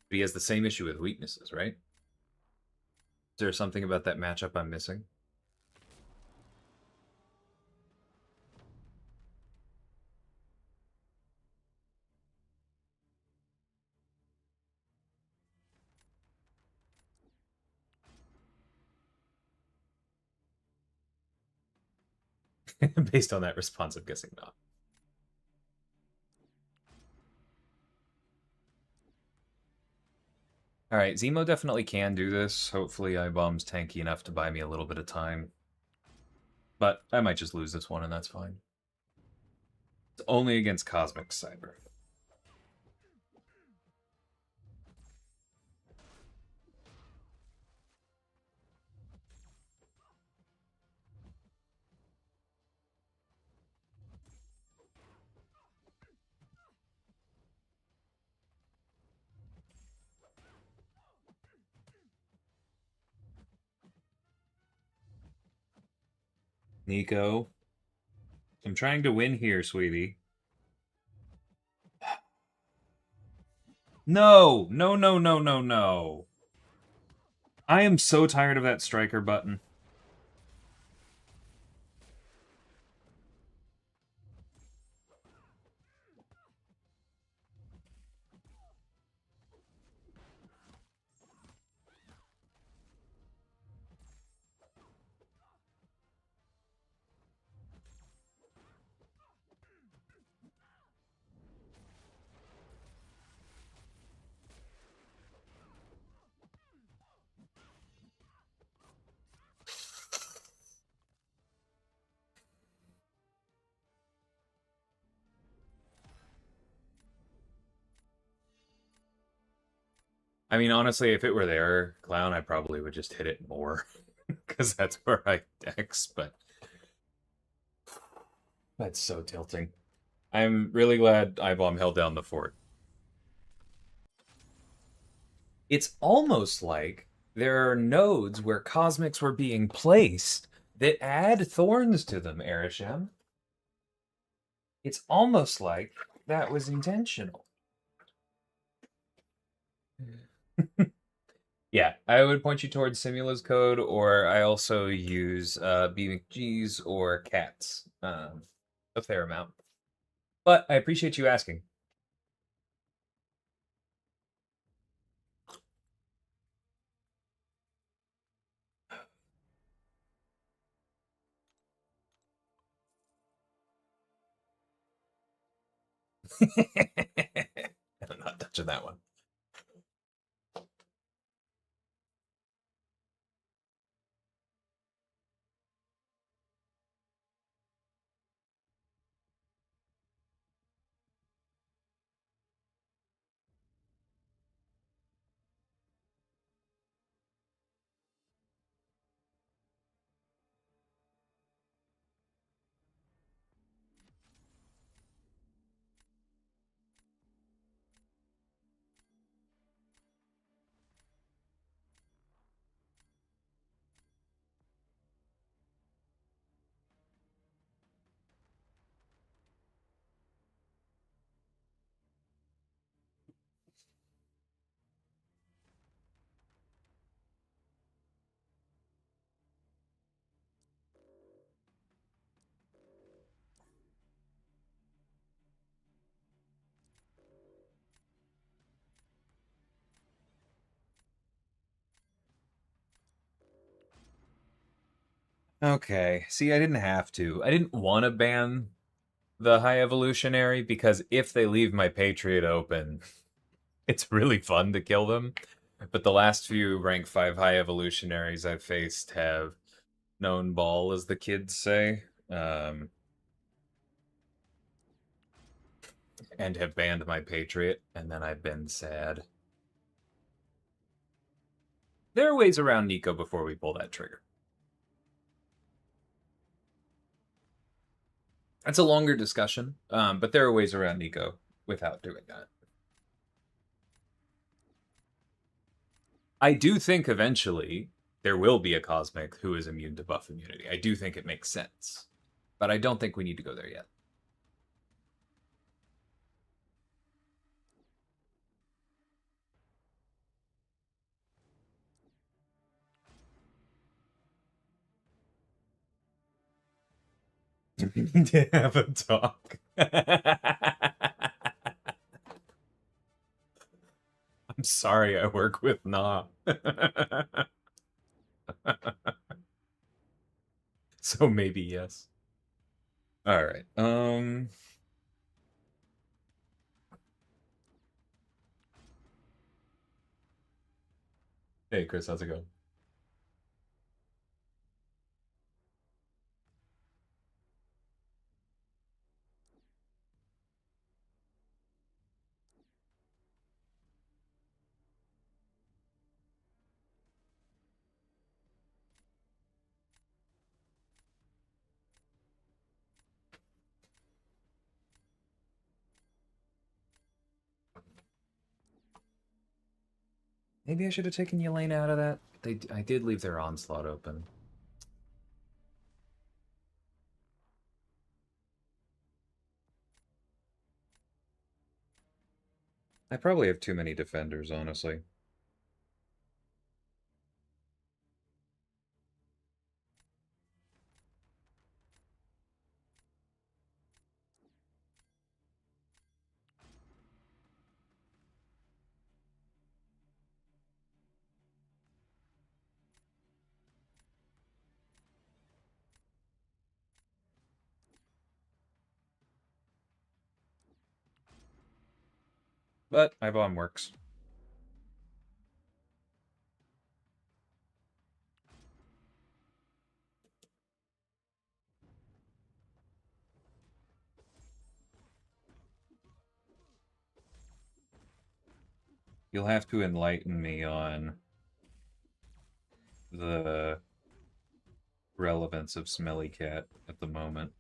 [SPEAKER 1] But he has the same issue with weaknesses, right? Is there something about that matchup I'm missing? Based on that response, I'm guessing not. Alright, Zemo definitely can do this. Hopefully iBomb's tanky enough to buy me a little bit of time. But I might just lose this one, and that's fine. It's only against Cosmic Cyber. Nico. I'm trying to win here, sweetie. No! No, no, no, no, no. I am so tired of that striker button. I mean, honestly, if it were their clown, I probably would just hit it more because that's where I dex. But that's so tilting. I'm really glad Ibom held down the fort. It's almost like there are nodes where cosmics were being placed that add thorns to them, Arishem. It's almost like that was intentional. Yeah, I would point you towards Simula's code, or I also use BGs or cats a fair amount. But I appreciate you asking. I'm not touching that one. Okay. See, I didn't have to. I didn't want to ban the High Evolutionary because if they leave my Patriot open, it's really fun to kill them. But the last few rank 5 High Evolutionaries I've faced have known ball, as the kids say, and have banned my Patriot, and then I've been sad. There are ways around Nico before we pull that trigger. That's a longer discussion, but there are ways around Nico without doing that. I do think eventually there will be a Cosmic who is immune to buff immunity. I do think it makes sense, but I don't think we need to go there yet. We need to have a talk. I'm sorry I work with Na. So maybe yes. All right. Hey Chris, how's it going? Maybe I should have taken Yelena out of that. I did leave their onslaught open. I probably have too many defenders, honestly. But my bomb works. You'll have to enlighten me on the relevance of Smelly Cat at the moment.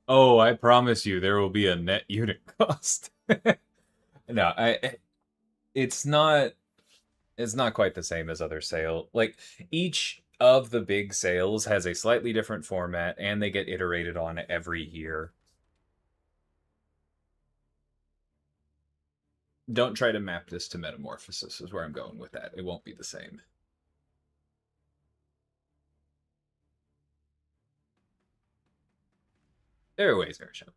[SPEAKER 1] Oh, I promise you there will be a net unit cost. No, it's not it's not quite the same as other sale. Like each of the big sales has a slightly different format and they get iterated on every year. Don't try to map this to Metamorphosis is where I'm going with that. It won't be the same. There are ways, Airship.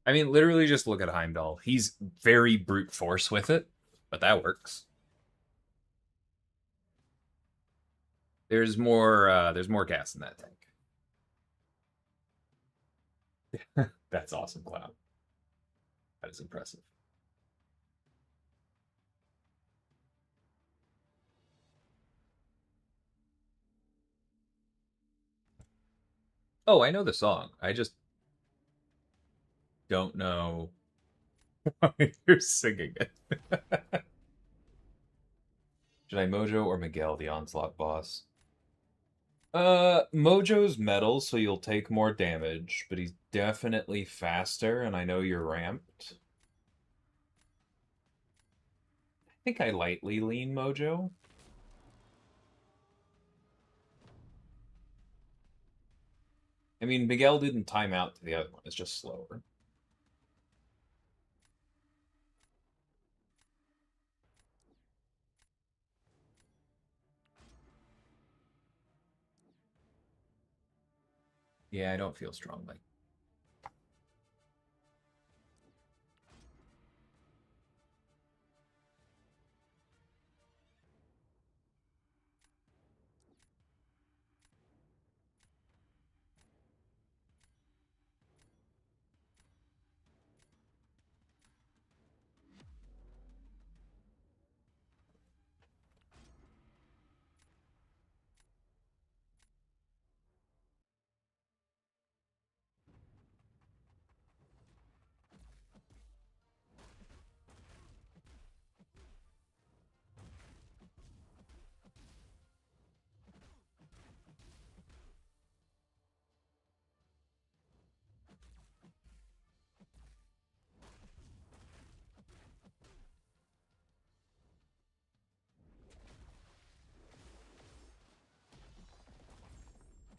[SPEAKER 1] I mean, literally just look at Heimdall. He's very brute force with it, but that works. There's more gas in that tank. That's awesome, Cloud. That is impressive. Oh, I know the song. I just don't know why you're singing it. Should I Mojo or Miguel, the Onslaught boss? Mojo's metal, so you'll take more damage, but he's definitely faster, and I know you're ramped. I think I lightly lean Mojo. I mean, Miguel didn't time out to the other one. It's just slower. Yeah, I don't feel strongly.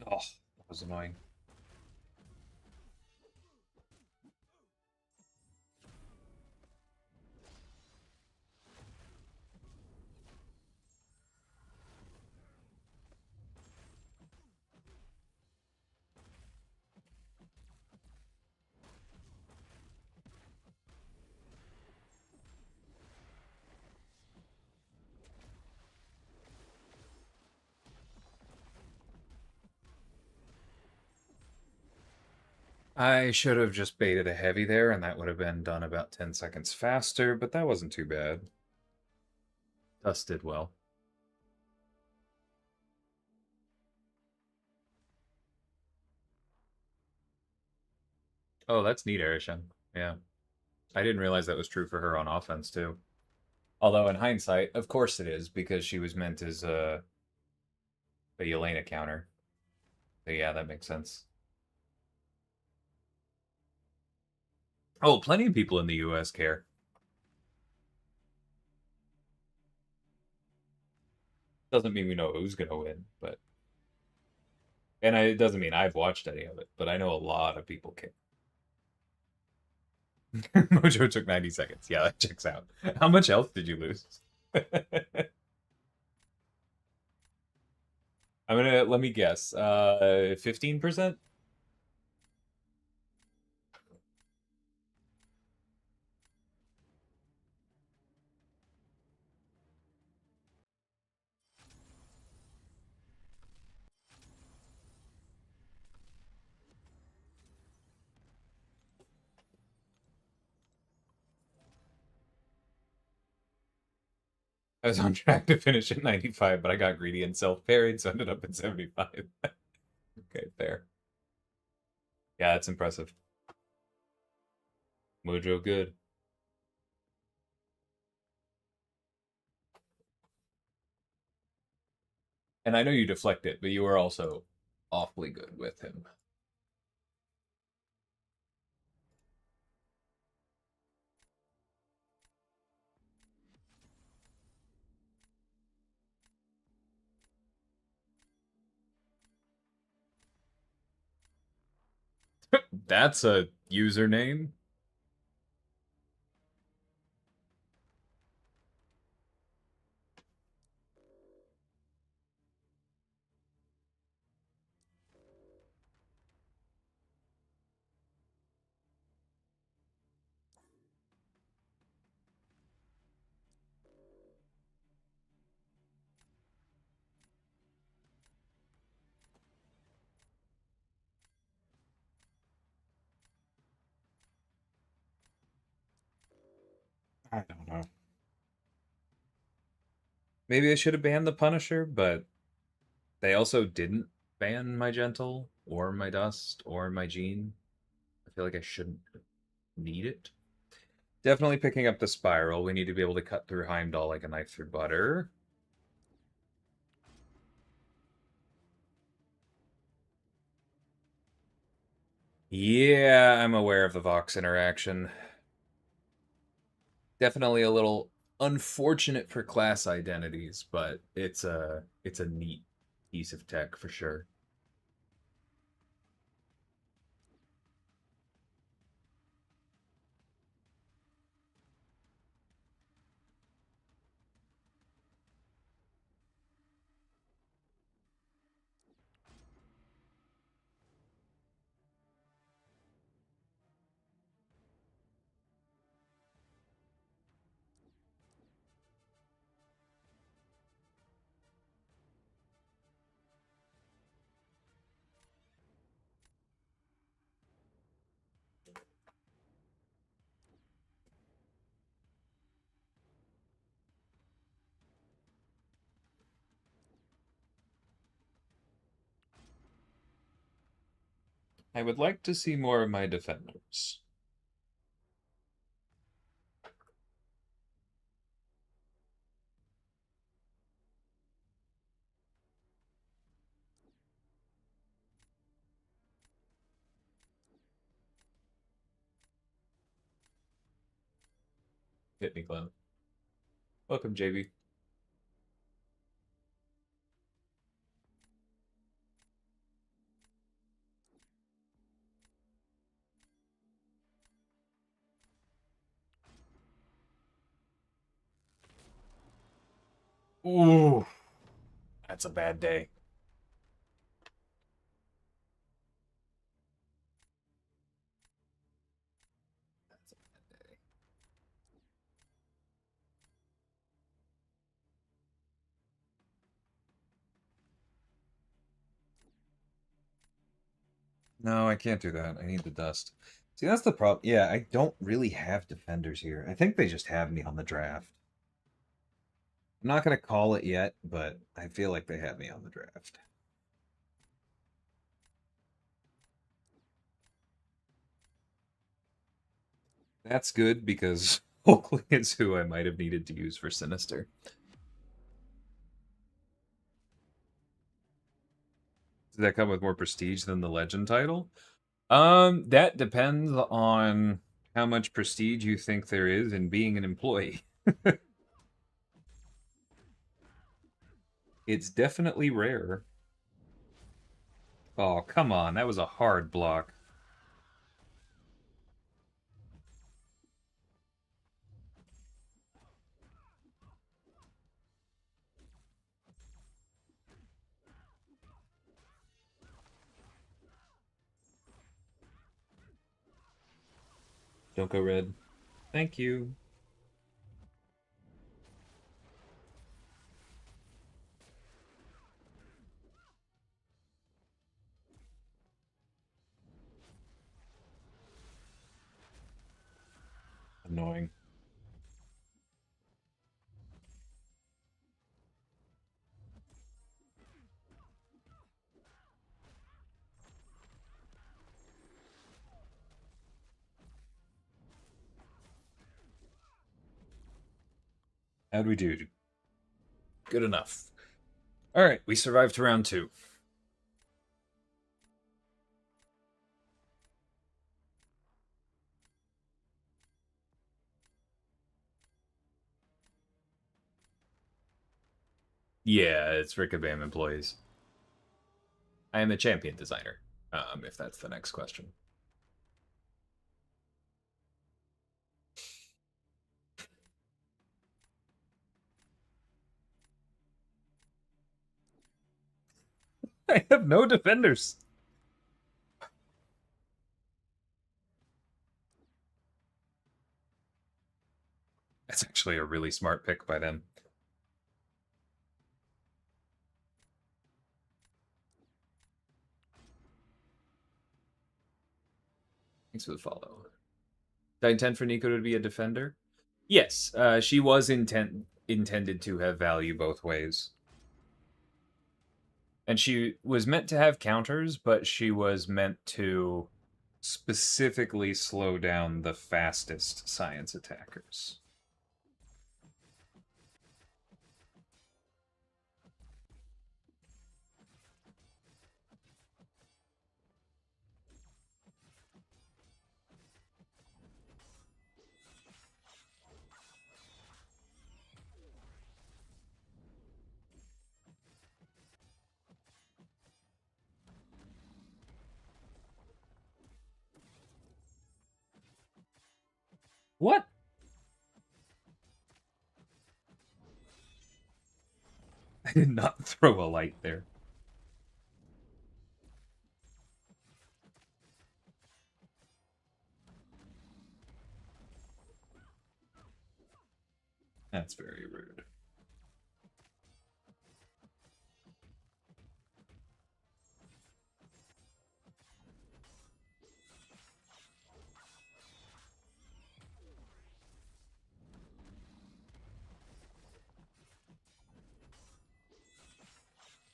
[SPEAKER 1] Oh, that was annoying. I should have just baited a heavy there, and that would have been done about 10 seconds faster, but that wasn't too bad. Dust did well. Oh, that's neat, Arishan. Yeah. I didn't realize that was true for her on offense, too. Although, in hindsight, of course it is, because she was meant as a Yelena counter. But yeah, that makes sense. Oh, plenty of people in the US care. Doesn't mean we know who's going to win, but. And it doesn't mean I've watched any of it, but I know a lot of people care. Mojo took 90 seconds. Yeah, that checks out. How much health did you lose? let me guess. 15%? I was on track to finish at 95, but I got greedy and self-parried, so ended up at 75. Okay, fair. Yeah, that's impressive. Mojo good. And I know you deflect it, but you were also awfully good with him. That's a username. I don't know. Maybe I should have banned the Punisher, but they also didn't ban my Gentle or my Dust or my Gene. I feel like I shouldn't need it. Definitely picking up the Spiral. We need to be able to cut through Heimdall like a knife through butter. Yeah, I'm aware of the Vox interaction. Definitely a little unfortunate for class identities, but it's a neat piece of tech for sure. I would like to see more of my defenders. Hit me, Clown. Welcome, JB. Ooh, that's a bad day. That's a bad day. No, I can't do that. I need the dust. See, that's the problem. Yeah, I don't really have defenders here. I think they just have me on the draft. I'm not going to call it yet, but I feel like they have me on the draft. That's good because Oakley is who I might have needed to use for Sinister. Does that come with more prestige than the Legend title? That depends on how much prestige you think there is in being an employee. It's definitely rare. Oh, come on. That was a hard block. Don't go red. Thank you. Annoying. How'd we do? Good enough. All right, we survived to round 2. Yeah, it's Rickabam employees. I am a champion designer, if that's the next question. I have no defenders. That's actually a really smart pick by them. Thanks for the follow. Did I intend for Nico to be a defender? Yes, she was intended to have value both ways. And she was meant to have counters, but she was meant to specifically slow down the fastest science attackers. What? I did not throw a light there. That's very rude.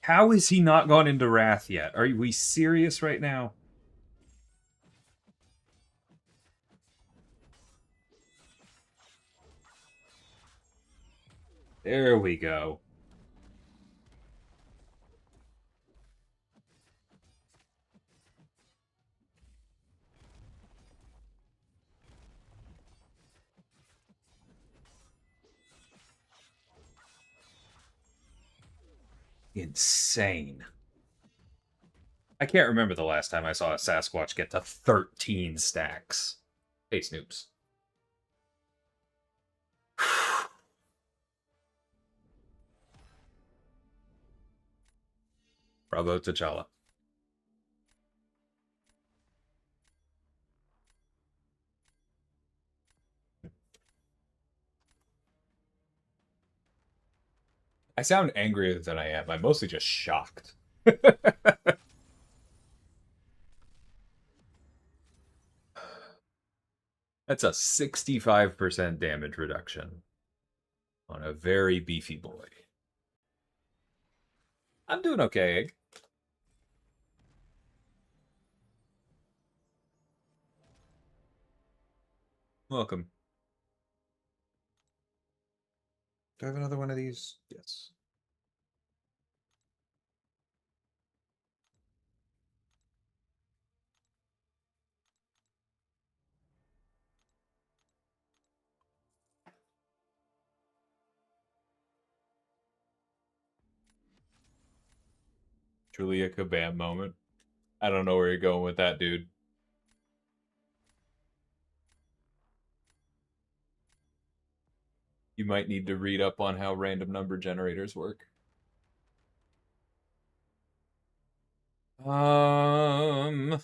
[SPEAKER 1] How is he not gone into Wrath yet? Are we serious right now? There we go. Insane. I can't remember the last time I saw a Sasquatch get to 13 stacks. Hey, Snoops. Bravo, T'Challa. I sound angrier than I am. I'm mostly just shocked. That's a 65% damage reduction on a very beefy boy. I'm doing okay, Egg. Welcome. Do I have another one of these? Yes. Truly a kabam moment. I don't know where you're going with that, dude. You might need to read up on how random number generators work. Um,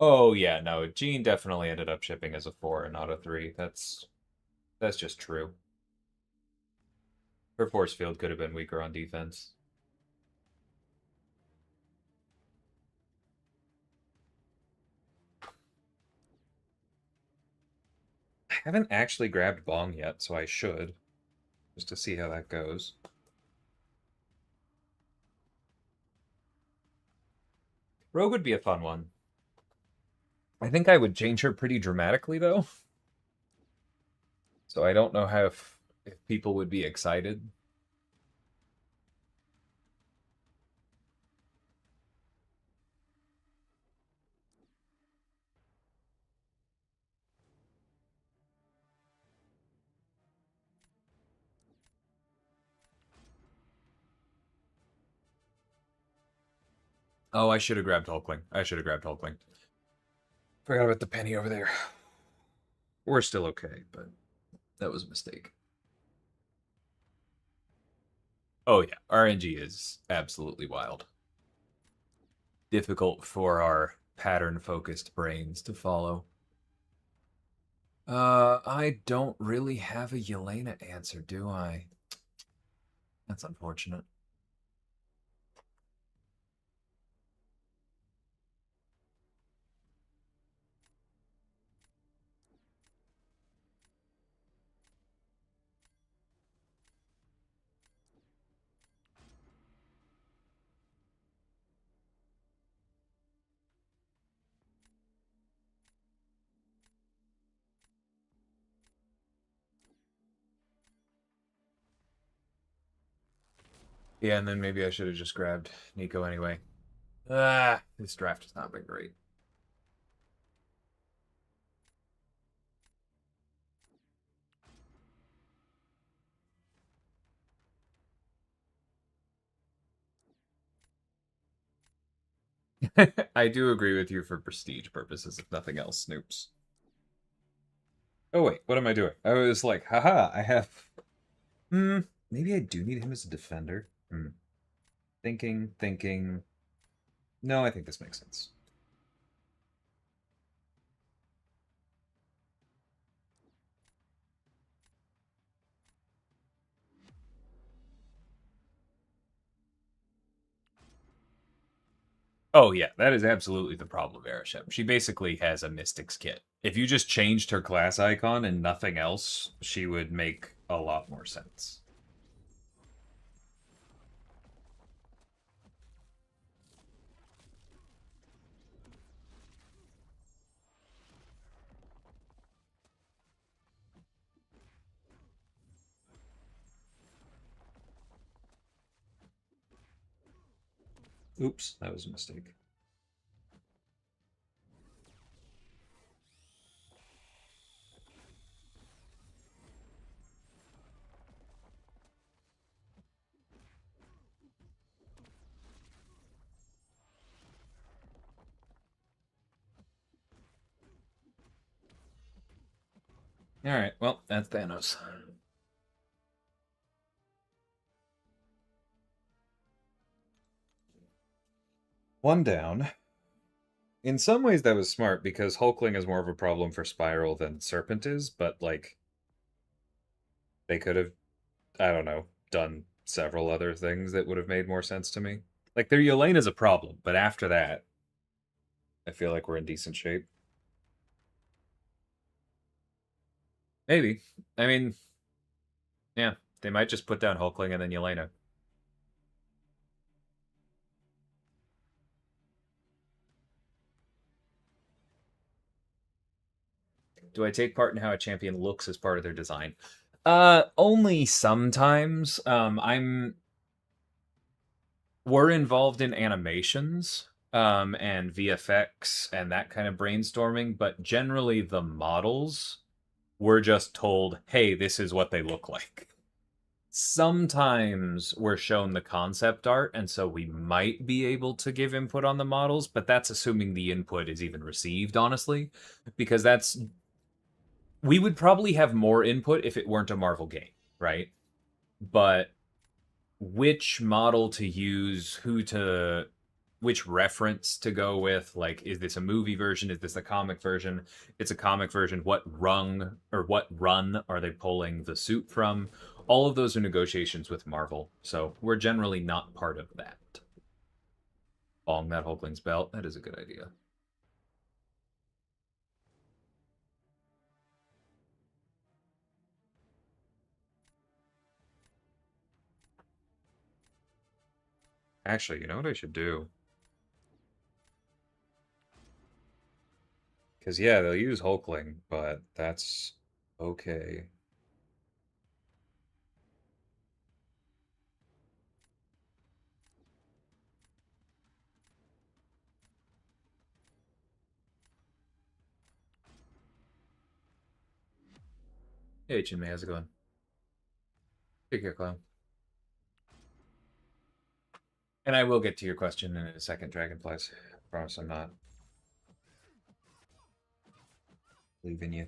[SPEAKER 1] Oh yeah, no, Jean definitely ended up shipping as a 4 and not a 3. That's just true. Her force field could have been weaker on defense. I haven't actually grabbed Bong yet, so I should. Just to see how that goes. Rogue would be a fun one. I think I would change her pretty dramatically, though. So I don't know how if people would be excited. Oh, I should have grabbed Hulkling. I should have grabbed Hulkling. Forgot about the penny over there. We're still okay, but that was a mistake. Oh yeah, RNG is absolutely wild. Difficult for our pattern-focused brains to follow. I don't really have a Yelena answer, do I? That's unfortunate. Yeah, and then maybe I should have just grabbed Nico anyway. This draft has not been great. I do agree with you for prestige purposes, if nothing else, Snoops. Oh wait, what am I doing? I was like, haha, I have. Maybe I do need him as a defender. Thinking. No, I think this makes sense. Oh yeah, that is absolutely the problem of Airship. She basically has a Mystics kit. If you just changed her class icon and nothing else, she would make a lot more sense. Oops, that was a mistake. All right, well, that's Thanos. One down. In some ways, that was smart because Hulkling is more of a problem for Spiral than Serpent is, but like they could have, I don't know, done several other things that would have made more sense to me. Like their Yelena is a problem, but after that, I feel like we're in decent shape. Maybe. I mean, yeah, they might just put down Hulkling and then Yelena. Do I take part in how a champion looks as part of their design? Only sometimes. We're involved in animations, and VFX and that kind of brainstorming, but generally the models, we're just told, hey, this is what they look like. Sometimes we're shown the concept art, and so we might be able to give input on the models, but that's assuming the input is even received, honestly, because we would probably have more input if it weren't a Marvel game, right? But which model to use, who to which reference to go with. Like, is this a movie version? Is this a comic version? It's a comic version. What rung or what run are they pulling the suit from? All of those are negotiations with Marvel, so we're generally not part of that. Bong that Hulkling's belt. That is a good idea. Actually, you know what I should do? Because, yeah, they'll use Hulkling, but that's okay. Hey, Chinmay, how's it going? Take care, clown. And I will get to your question in a second, Dragonflies. I promise I'm not leaving you.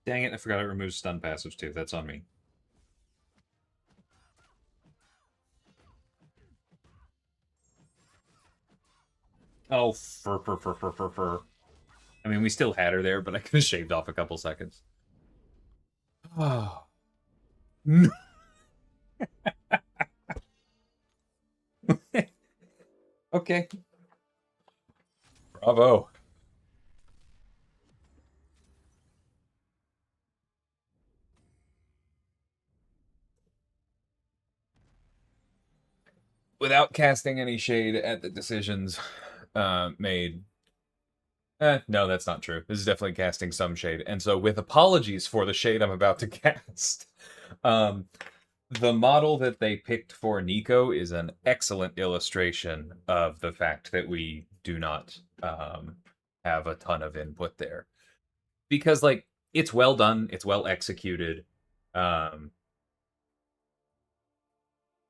[SPEAKER 1] Dang it, I forgot it removes stun passives too. That's on me. Oh, fur. I mean, we still had her there, but I could have shaved off a couple seconds. Oh. No. Okay. Bravo. Without casting any shade at the decisions made. No, that's not true. This is definitely casting some shade. And so, with apologies for the shade I'm about to cast, um, the model that they picked for Nico is an excellent illustration of the fact that we do not have a ton of input there. Because, like, it's well done, it's well executed. Um,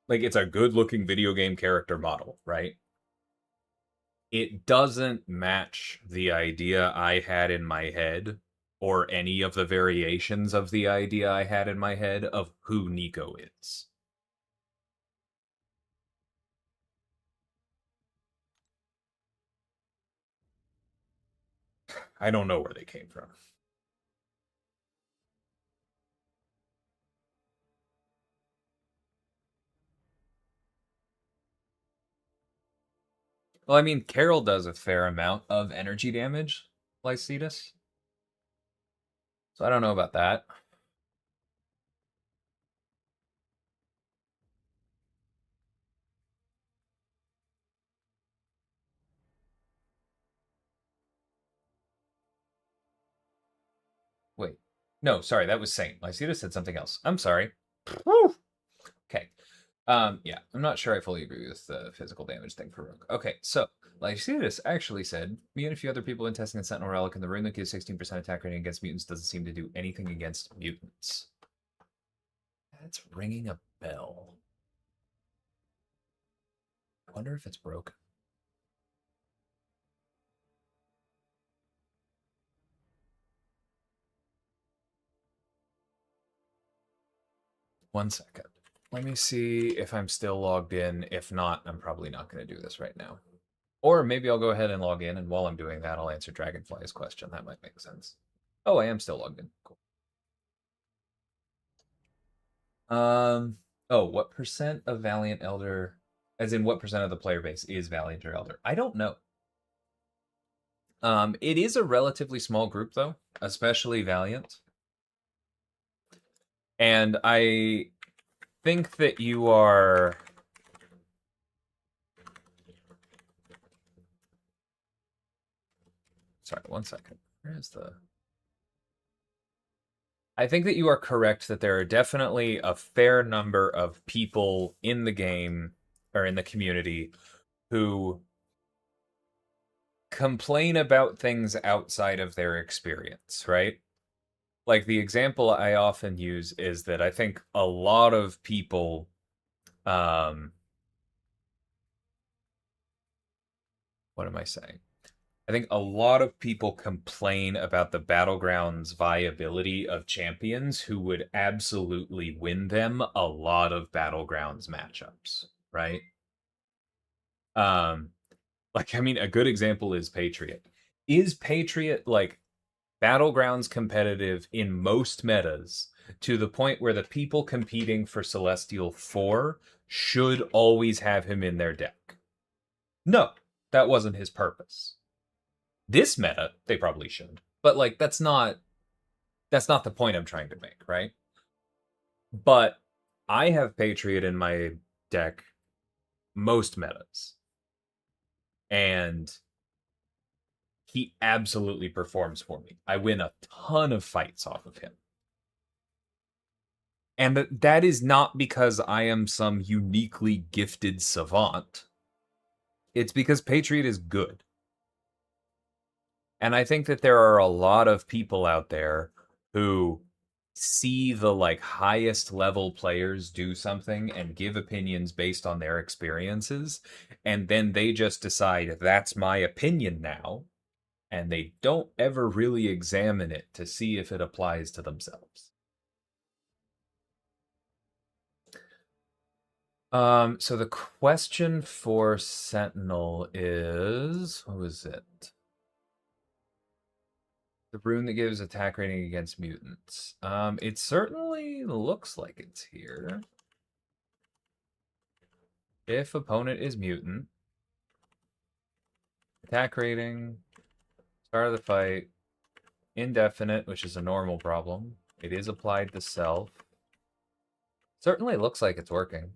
[SPEAKER 1] like, it's a good looking video game character model, right? It doesn't match the idea I had in my head or any of the variations of the idea I had in my head of who Nico is. I don't know where they came from. Well, I mean, Carol does a fair amount of energy damage, Lycidas. So I don't know about that. Wait. No, sorry, that was Saint. Lycidas said something else. I'm sorry. Woo! Okay. Yeah, I'm not sure I fully agree with the physical damage thing for Rogue. Okay, so Lycidas actually said, me and a few other people in testing a Sentinel Relic and the rune that gives 16% attack rating against mutants doesn't seem to do anything against mutants. That's ringing a bell. I wonder if it's broken. One second. Let me see if I'm still logged in. If not, I'm probably not going to do this right now. Or maybe I'll go ahead and log in, and while I'm doing that, I'll answer Dragonfly's question. That might make sense. Oh, I am still logged in. Cool. Oh, what percent of Valiant Elder, as in what percent of the player base is Valiant or Elder? I don't know. It is a relatively small group, though, especially Valiant. And I think that you are... Sorry, one second. Where is the... I think that you are correct that there are definitely a fair number of people in the game, or in the community, who complain about things outside of their experience, right? Like the example I often use is that I think a lot of people what am I saying? I think a lot of people complain about the Battlegrounds viability of champions who would absolutely win them a lot of Battlegrounds matchups, right? Um like I mean a good example is Patriot. Is Patriot like Battlegrounds competitive in most metas to the point where the people competing for Celestial 4 should always have him in their deck? No, that wasn't his purpose. This meta, they probably should. But like that's not the point I'm trying to make, right? But I have Patriot in my deck most metas. And he absolutely performs for me. I win a ton of fights off of him. And that is not because I am some uniquely gifted savant. It's because Patriot is good. And I think that there are a lot of people out there who see the like highest level players do something and give opinions based on their experiences, and then they just decide that's my opinion now, and they don't ever really examine it to see if it applies to themselves. So the question for Sentinel is, what was it? The rune that gives attack rating against mutants. It certainly looks like it's here. If opponent is mutant, attack rating, start of the fight, indefinite, which is a normal problem. It is applied to self. Certainly looks like it's working.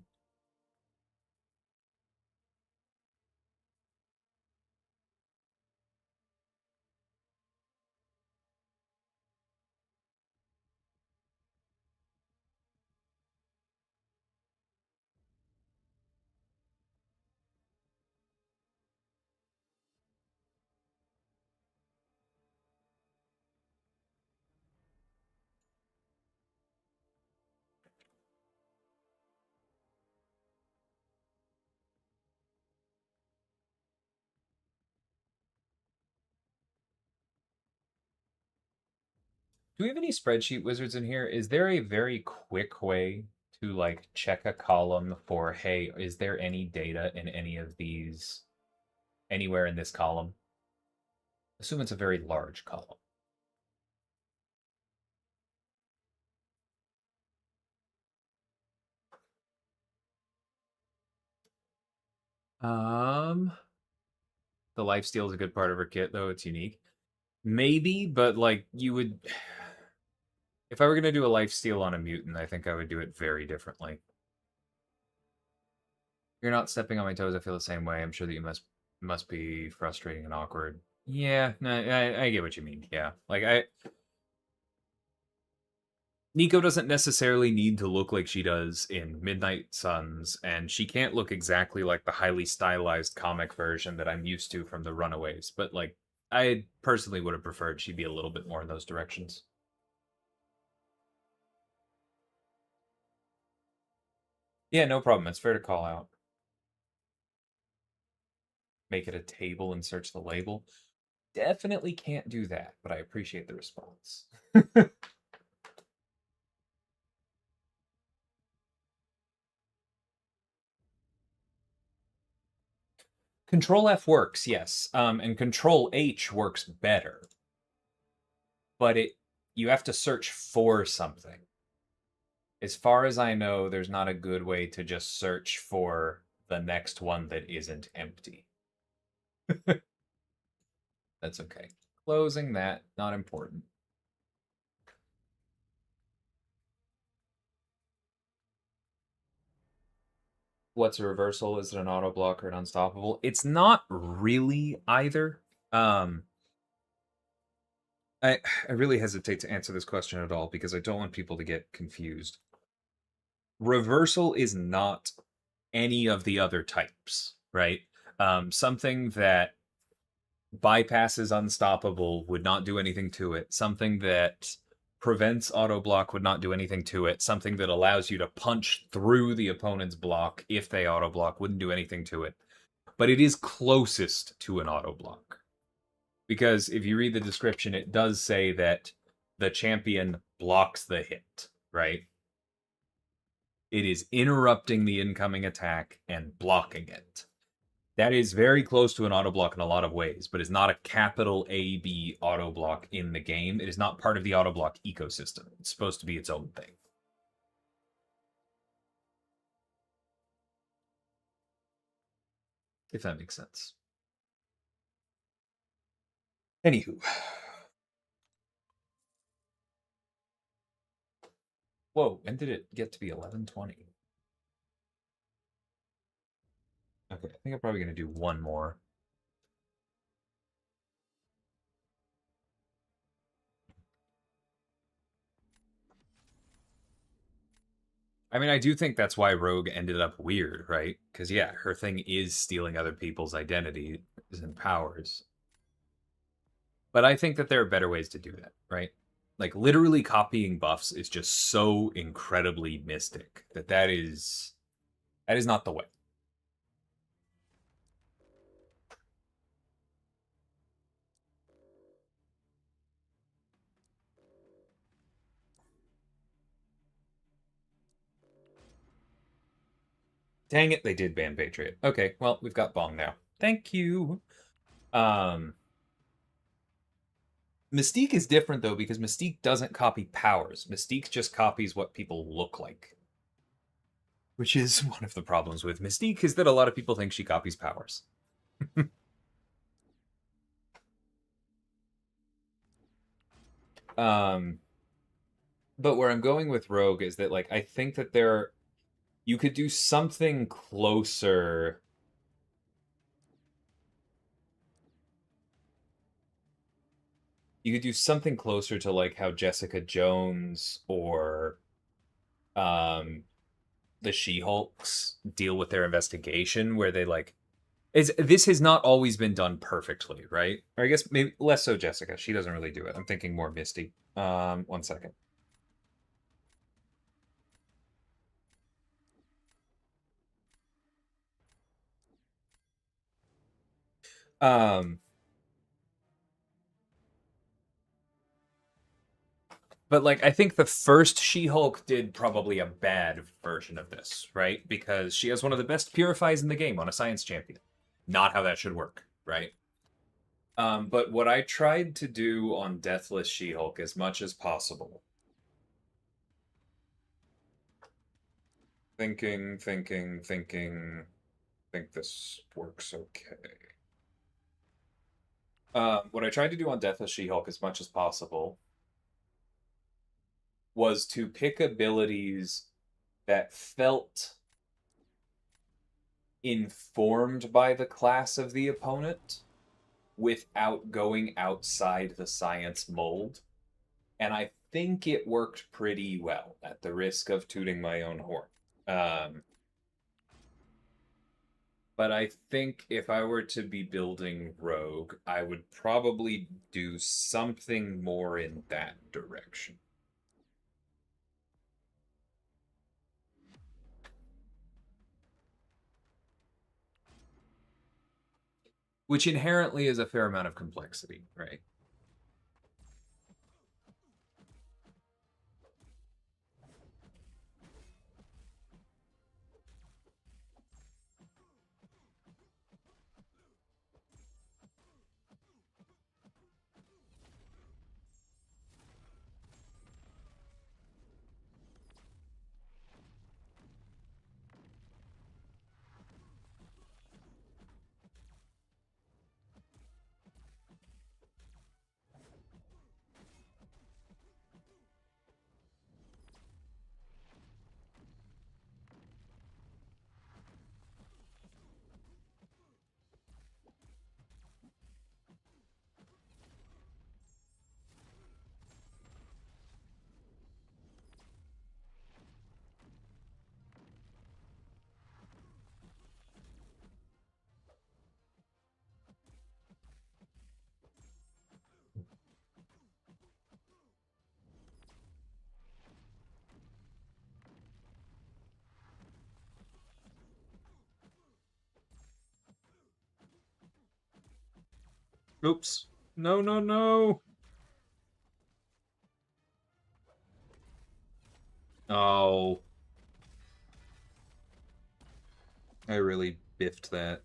[SPEAKER 1] Do we have any spreadsheet wizards in here? Is there a very quick way to like check a column for, hey, is there any data in any of these anywhere in this column? Assume it's a very large column. The lifesteal is a good part of her kit, though it's unique. Maybe, but like you would, if I were gonna do a lifesteal on a mutant, I think I would do it very differently. You're not stepping on my toes. I feel the same way. I'm sure that you must be frustrating and awkward. Yeah, no, I get what you mean. Yeah, like Nico doesn't necessarily need to look like she does in Midnight Suns, and she can't look exactly like the highly stylized comic version that I'm used to from the Runaways, but like I personally would have preferred she'd be a little bit more in those directions. Yeah, no problem. It's fair to call out. Make it a table and search the label. Definitely can't do that, but I appreciate the response. Control F works, yes. And Control H works better. But you have to search for something. As far as I know, there's not a good way to just search for the next one that isn't empty. That's okay. Closing that, not important. What's a reversal? Is it an auto block or an unstoppable? It's not really either. Um, I really hesitate to answer this question at all because I don't want people to get confused. Reversal is not any of the other types, right? Something that bypasses unstoppable would not do anything to it. Something that prevents auto block would not do anything to it. Something that allows you to punch through the opponent's block if they auto block wouldn't do anything to it. But it is closest to an auto block. Because if you read the description, it does say that the champion blocks the hit, right? It is interrupting the incoming attack and blocking it. That is very close to an auto block in a lot of ways, but is not a capital AB auto block in the game. It is not part of the auto block ecosystem. It's supposed to be its own thing. If that makes sense. Anywho. Whoa, when did it get to be 11:20? Okay, I think I'm probably going to do one more. I mean, I do think that's why Rogue ended up weird, right? Because, yeah, her thing is stealing other people's identities and powers. But I think that there are better ways to do that, right? Like, literally copying buffs is just so incredibly mystic that is not the way. Dang it, they did ban Patriot. Okay, well, we've got Bong now. Thank you. Mystique is different though because Mystique doesn't copy powers. Mystique just copies what people look like. Which is one of the problems with Mystique is that a lot of people think she copies powers. But where I'm going with Rogue is that like I think that you could do something closer. You could do something closer to like how Jessica Jones or the She-Hulks deal with their investigation, where they like this has not always been done perfectly, right? Or I guess maybe less so Jessica. She doesn't really do it. I'm thinking more Misty. One second. Um, but like I think the first She-Hulk did probably a bad version of this, right? Because she has one of the best purifies in the game on a science champion. Not how that should work, right? But what I tried to do on Deathless She-Hulk as much as possible. Thinking. Think this works okay. What I tried to do on Deathless She-Hulk as much as possible was to pick abilities that felt informed by the class of the opponent without going outside the science mold. And I think it worked pretty well, at the risk of tooting my own horn. But I think if I were to be building Rogue, I would probably do something more in that direction. which inherently is a fair amount of complexity, right? Oops. No, no, no. Oh, I really biffed that.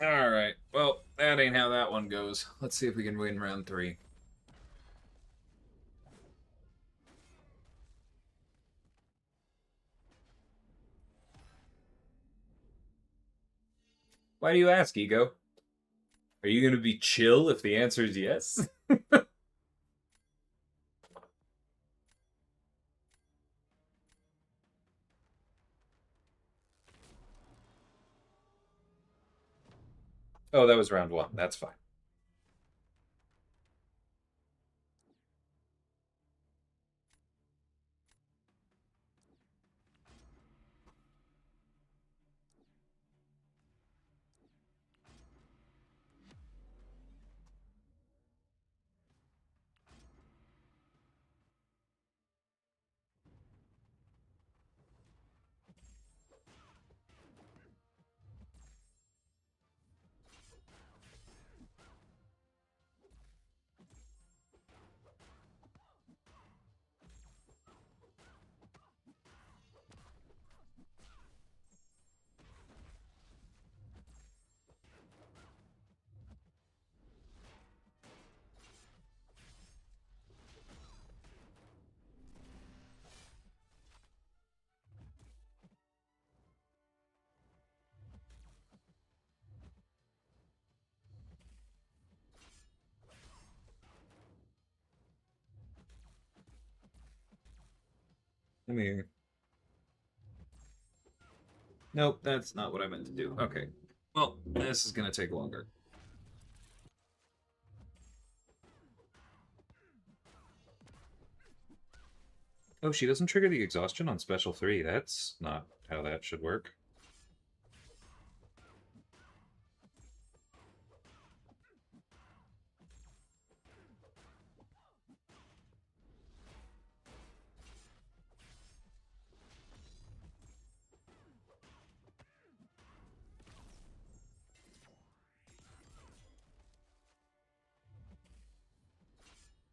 [SPEAKER 1] All right. Well, that ain't how that one goes. Let's see if we can win round 3. Why do you ask, Ego? Are you going to be chill if the answer is yes? Oh, that was round 1. That's fine. Let me. Nope, that's not what I meant to do. Okay. Well, this is going to take longer. Oh, she doesn't trigger the exhaustion on special 3. That's not how that should work.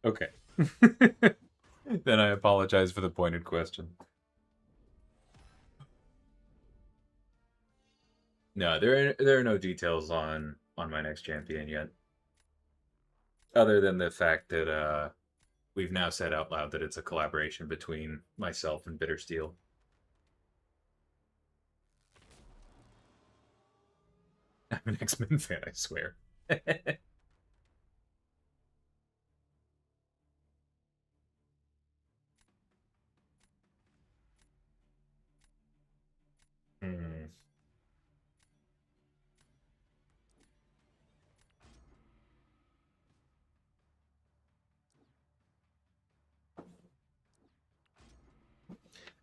[SPEAKER 1] Okay. Then I apologize for the pointed question. No, there are no details on my next champion yet, other than the fact that we've now said out loud that it's a collaboration between myself and Bittersteel. I'm an X-Men fan, I swear. Hmm.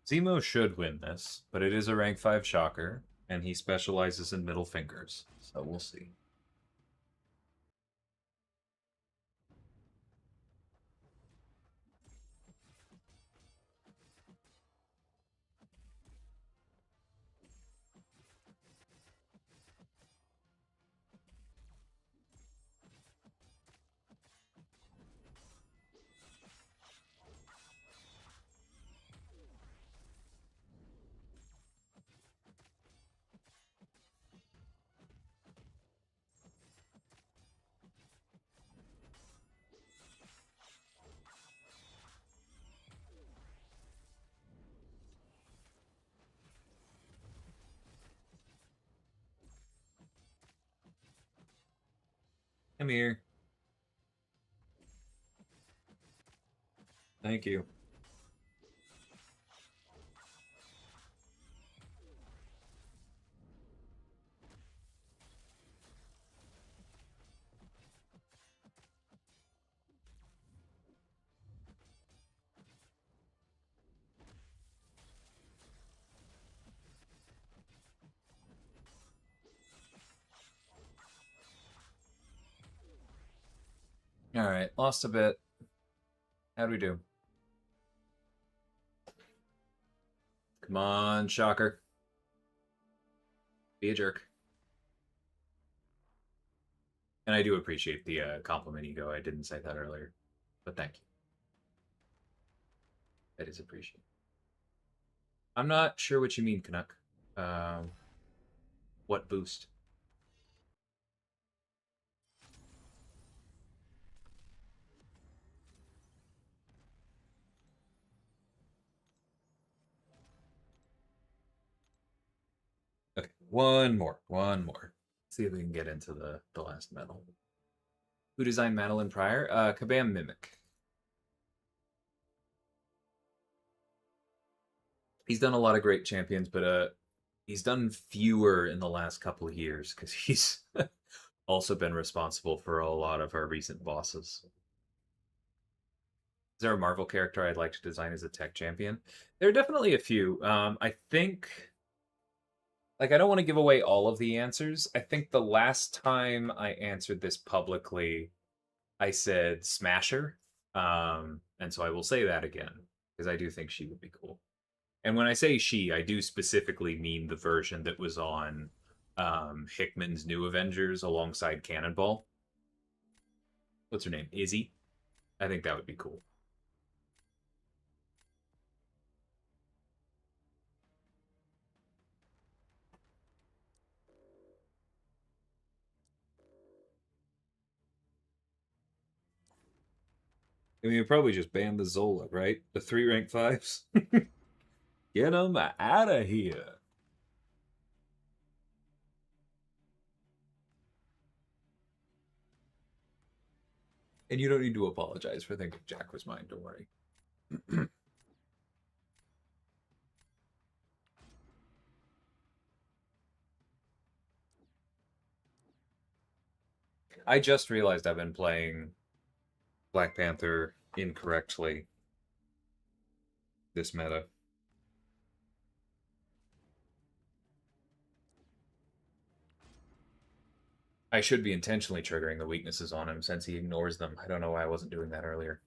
[SPEAKER 1] Zemo should win this, but it is a rank 5 shocker, and he specializes in middle fingers, so we'll see. Come here. Thank you. All right, lost a bit. How'd we do? Come on, shocker. Be a jerk. And I do appreciate the compliment, Ego. I didn't say that earlier, but thank you. That is appreciated. I'm not sure what you mean, Canuck. What boost? Okay, one more. See if we can get into the last medal. Who designed Madeline Pryor? Kabam Mimic. He's done a lot of great champions, but he's done fewer in the last couple of years because he's also been responsible for a lot of our recent bosses. Is there a Marvel character I'd like to design as a tech champion? There are definitely a few. I think, like, I don't want to give away all of the answers. I think the last time I answered this publicly, I said Smasher. And so I will say that again because I do think she would be cool. And when I say she, I do specifically mean the version that was on Hickman's New Avengers alongside Cannonball. What's her name? Izzy? I think that would be cool. I mean, you probably just ban the Zola, right? The 3 rank 5s? Get them out of here. And you don't need to apologize for thinking Jack was mine, don't worry. I just realized I've been playing Black Panther incorrectly this meta. I should be intentionally triggering the weaknesses on him since he ignores them. I don't know why I wasn't doing that earlier.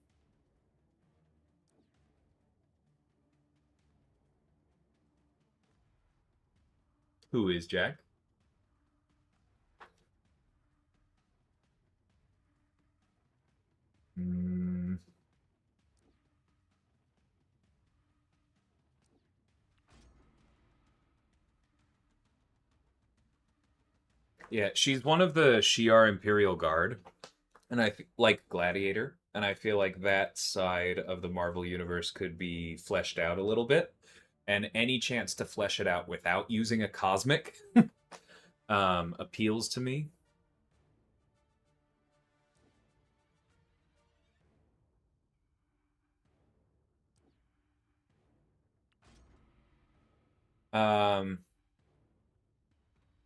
[SPEAKER 1] Who is Jack? Mm. Yeah, she's one of the Shi'ar Imperial Guard, and I like Gladiator, and I feel like that side of the Marvel universe could be fleshed out a little bit, and any chance to flesh it out without using a cosmic appeals to me. Um,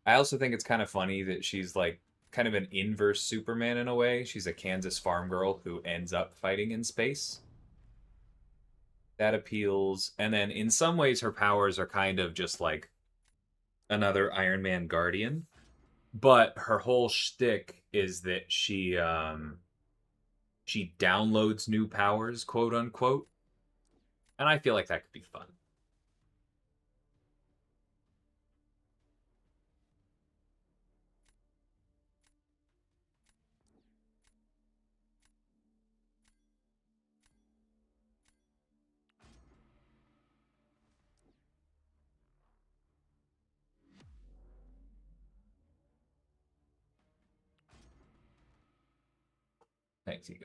[SPEAKER 1] I also think it's kind of funny that she's like kind of an inverse Superman in a way. She's a Kansas farm girl who ends up fighting in space. That appeals. And then in some ways, her powers are kind of just like another Iron Man Guardian. But her whole shtick is that she downloads new powers, quote unquote. And I feel like that could be fun. Thanks, Ego.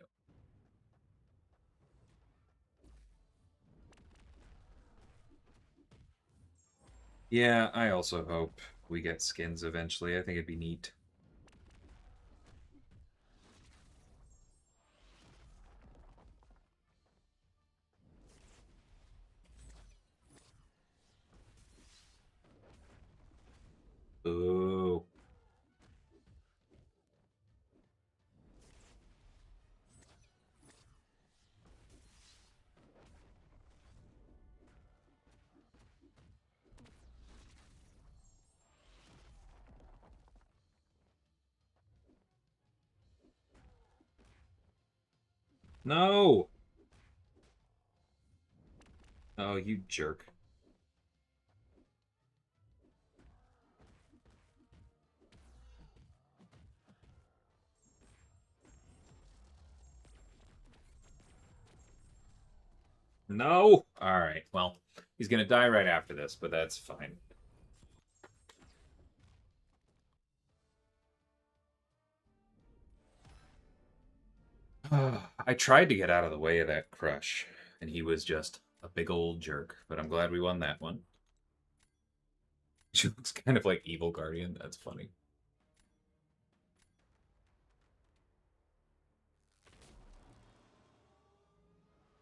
[SPEAKER 1] Yeah, I also hope we get skins eventually. I think it'd be neat. Ooh. No! Oh, you jerk. No! Alright, well, he's gonna die right after this, but that's fine. I tried to get out of the way of that crush, and he was just a big old jerk, but I'm glad we won that one. She looks kind of like Evil Guardian. That's funny.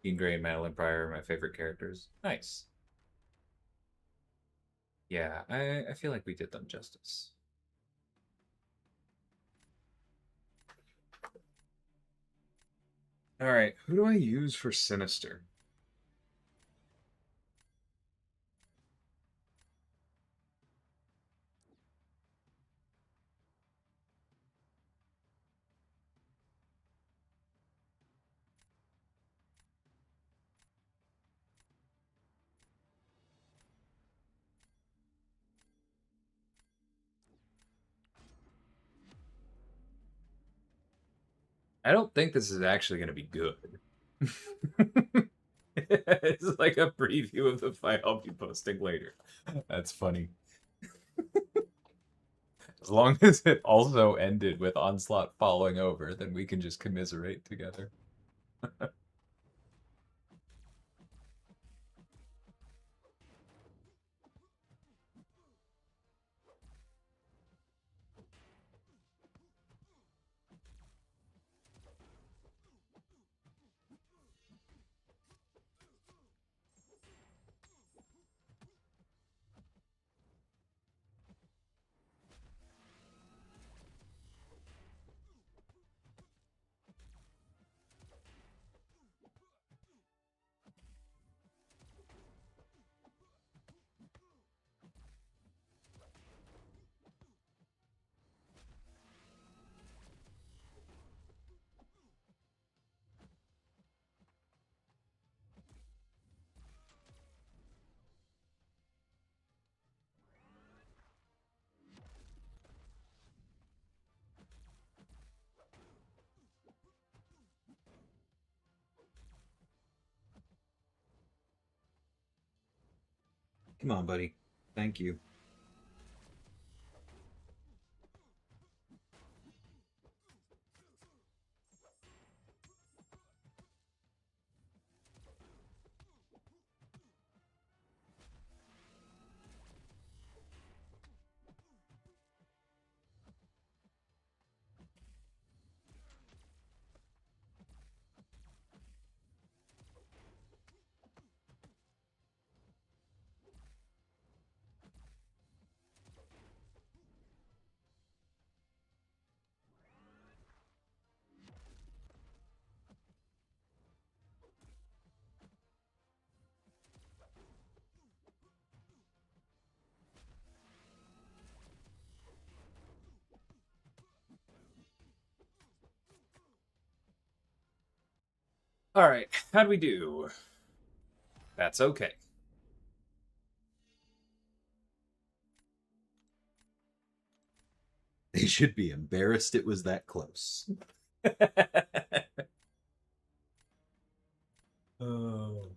[SPEAKER 1] Jean Grey and Madeline Pryor are my favorite characters. Nice. Yeah, I feel like we did them justice. All right, who do I use for Sinister? I don't think this is actually going to be good. It's like a preview of the fight I'll be posting later. That's funny. As long as it also ended with Onslaught falling over, then we can just commiserate together. Come on, buddy. Thank you. All right, how'd we do? That's okay.
[SPEAKER 2] They should be embarrassed it was that close. Oh.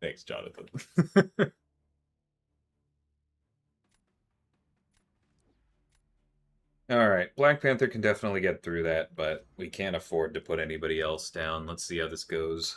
[SPEAKER 1] Thanks, Jonathan. All right, Black Panther can definitely get through that, but we can't afford to put anybody else down. Let's see how this goes.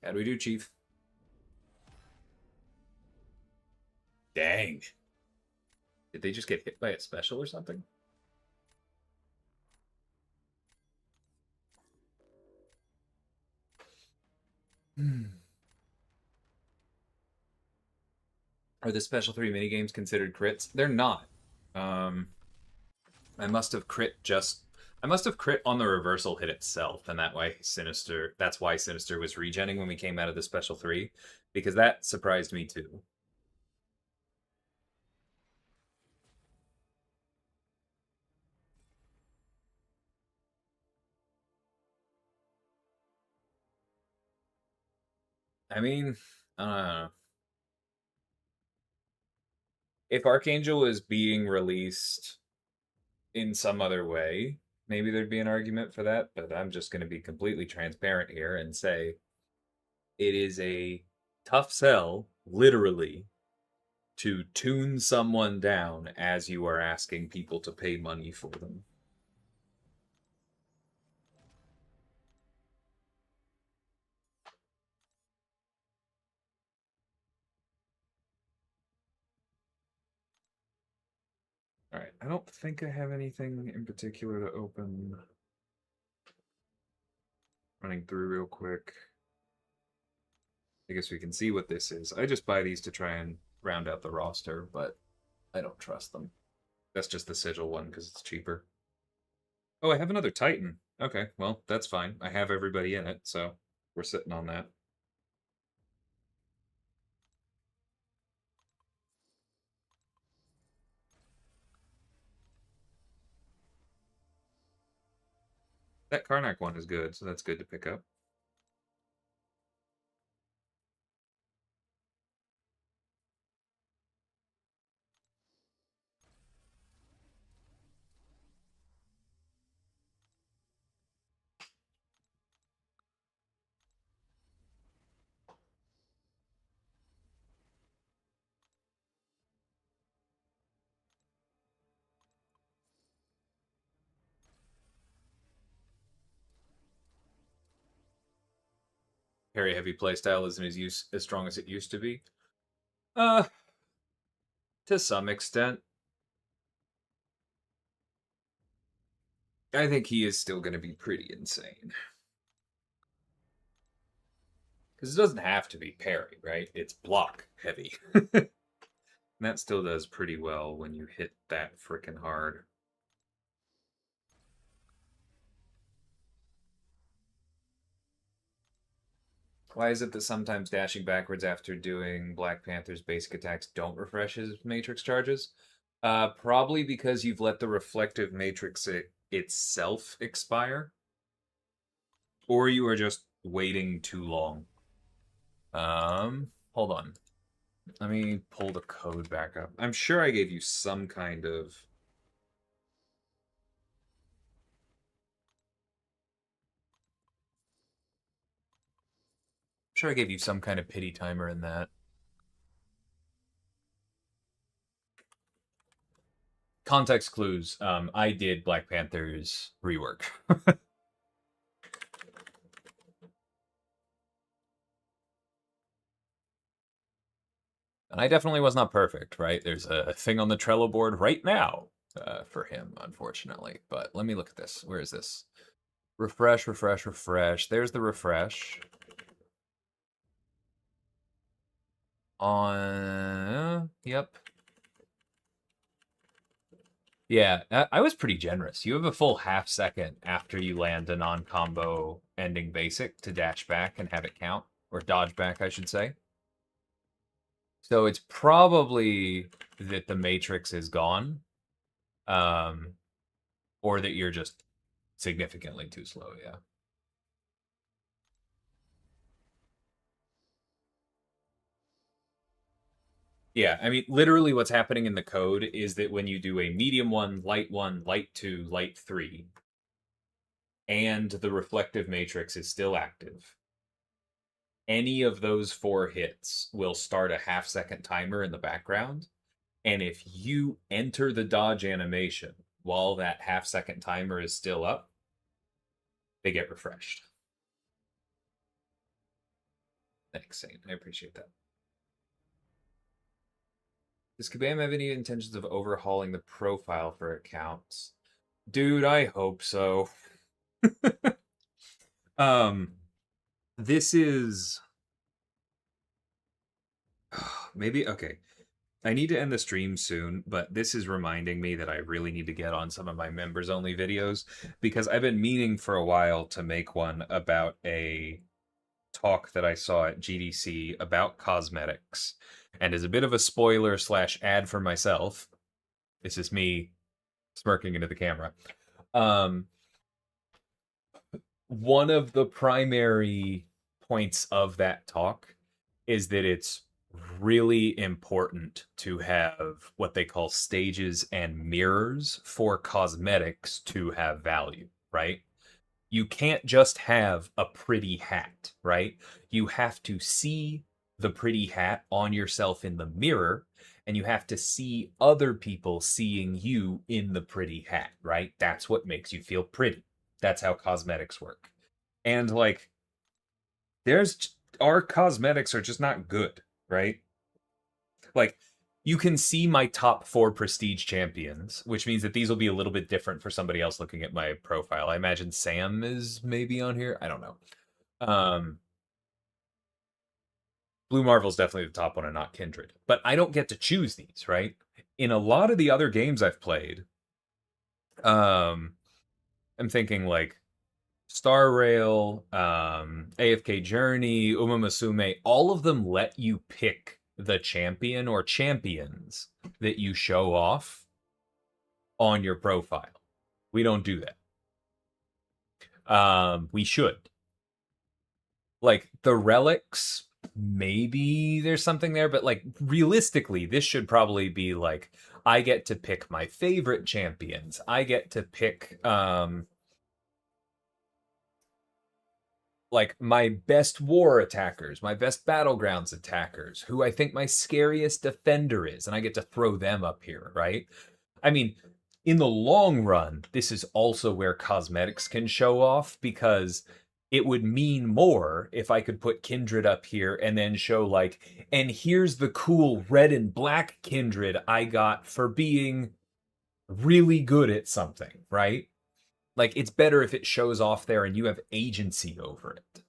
[SPEAKER 1] How do we do, Chief? Dang. Did they just get hit by a special or something? Are the special 3 minigames considered crits? They're not. Um, I must have crit just. I must have crit on the reversal hit itself, and that why Sinister. That's why Sinister was regenning when we came out of the special 3, because that surprised me too. I mean, I don't know. If Archangel is being released in some other way, maybe there'd be an argument for that, but I'm just going to be completely transparent here and say it is a tough sell, literally, to tune someone down as you are asking people to pay money for them. All right, I don't think I have anything in particular to open. Running through real quick. I guess we can see what this is. I just buy these to try and round out the roster, but I don't trust them. That's just the sigil one because it's cheaper. Oh, I have another Titan. Okay, well, that's fine. I have everybody in it, so we're sitting on that. That Karnak one is good, so that's good to pick up. Very heavy playstyle isn't as strong as it used to be. Uh, to some extent. I think he is still going to be pretty insane. Because it doesn't have to be parry, right? It's block heavy. And that still does pretty well when you hit that freaking hard. Why is it that sometimes dashing backwards after doing Black Panther's basic attacks don't refresh his matrix charges? Probably because you've let the reflective matrix itself expire. Or you are just waiting too long. Hold on. Let me pull the code back up. I'm sure I gave you some kind of. Sure, I gave you some kind of pity timer in that. Context clues. I did Black Panther's rework. And I definitely was not perfect, right? There's a thing on the Trello board right now for him, unfortunately. But let me look at this. Where is this? Refresh, refresh, refresh. There's the refresh. Yep. Yeah, I was pretty generous. You have a full half second after you land a non-combo ending basic to dash back and have it count, or dodge back, I should say. So it's probably that the matrix is gone, um, or that you're just significantly too slow. Yeah. Yeah, I mean, literally what's happening in the code is that when you do a medium one, light two, light three, and the reflective matrix is still active, any of those four hits will start a half second timer in the background. And if you enter the dodge animation while that half second timer is still up, they get refreshed. Thanks, Saint. I appreciate that. Does Kabam have any intentions of overhauling the profile for accounts? Dude, I hope so. um, this is maybe okay. I need to end the stream soon, but this is reminding me that I really need to get on some of my members only videos because I've been meaning for a while to make one about a talk that I saw at GDC about cosmetics. And as a bit of a spoiler slash ad for myself, this is me smirking into the camera. One of the primary points of that talk is that it's really important to have what they call stages and mirrors for cosmetics to have value, right? You can't just have a pretty hat, right? You have to see the pretty hat on yourself in the mirror, and you have to see other people seeing you in the pretty hat, right? That's what makes you feel pretty. That's how cosmetics work. And like, there's our cosmetics are just not good, right? Like, you can see my top four prestige champions, which means that these will be a little bit different for somebody else looking at my profile. I imagine Sam is maybe on here. I don't know. Blue Marvel's definitely the top one and not Kindred. But I don't get to choose these, right? In a lot of the other games I've played, I'm thinking like Star Rail, AFK Journey, Uma Musume, all of them let you pick the champion or champions that you show off on your profile. We don't do that. We should. Like the relics, maybe there's something there, but like realistically, this should probably be like I get to pick my favorite champions. I get to pick like my best war attackers, my best battlegrounds attackers, who I think my scariest defender is, and I get to throw them up here, right? I mean, in the long run, this is also where cosmetics can show off because it would mean more if I could put Kindred up here and then show like, and here's the cool red and black Kindred I got for being really good at something, right? Like, it's better if it shows off there and you have agency over it.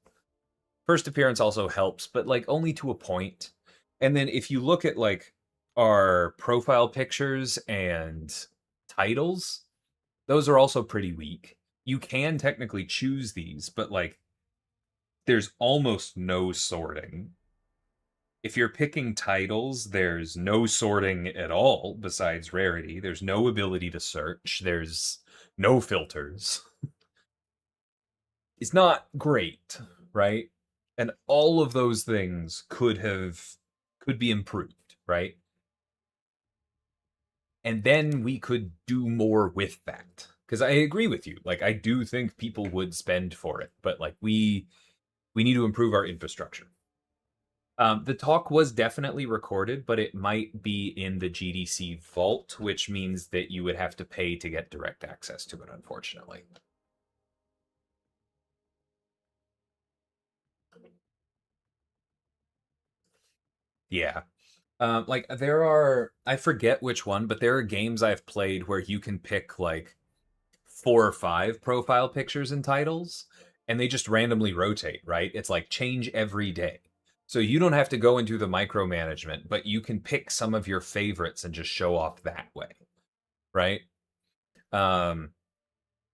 [SPEAKER 1] First appearance also helps, but like only to a point. And then if you look at like our profile pictures and titles, those are also pretty weak. You can technically choose these, but like there's almost no sorting. If you're picking titles, there's no sorting at all besides rarity. There's no ability to search. There's no filters. It's not great, right? And all of those things could be improved, right? And then we could do more with that. Because I agree with you. Like I do think people would spend for it, but like we need to improve our infrastructure. The talk was definitely recorded, but it might be in the GDC vault, which means that you would have to pay to get direct access to it, unfortunately. Yeah. Like there are, I forget which one, but there are games I've played where you can pick like 4 or 5 profile pictures and titles, and they just randomly rotate, right? It's like change every day. So you don't have to go into the micromanagement, but you can pick some of your favorites and just show off that way, right? Um,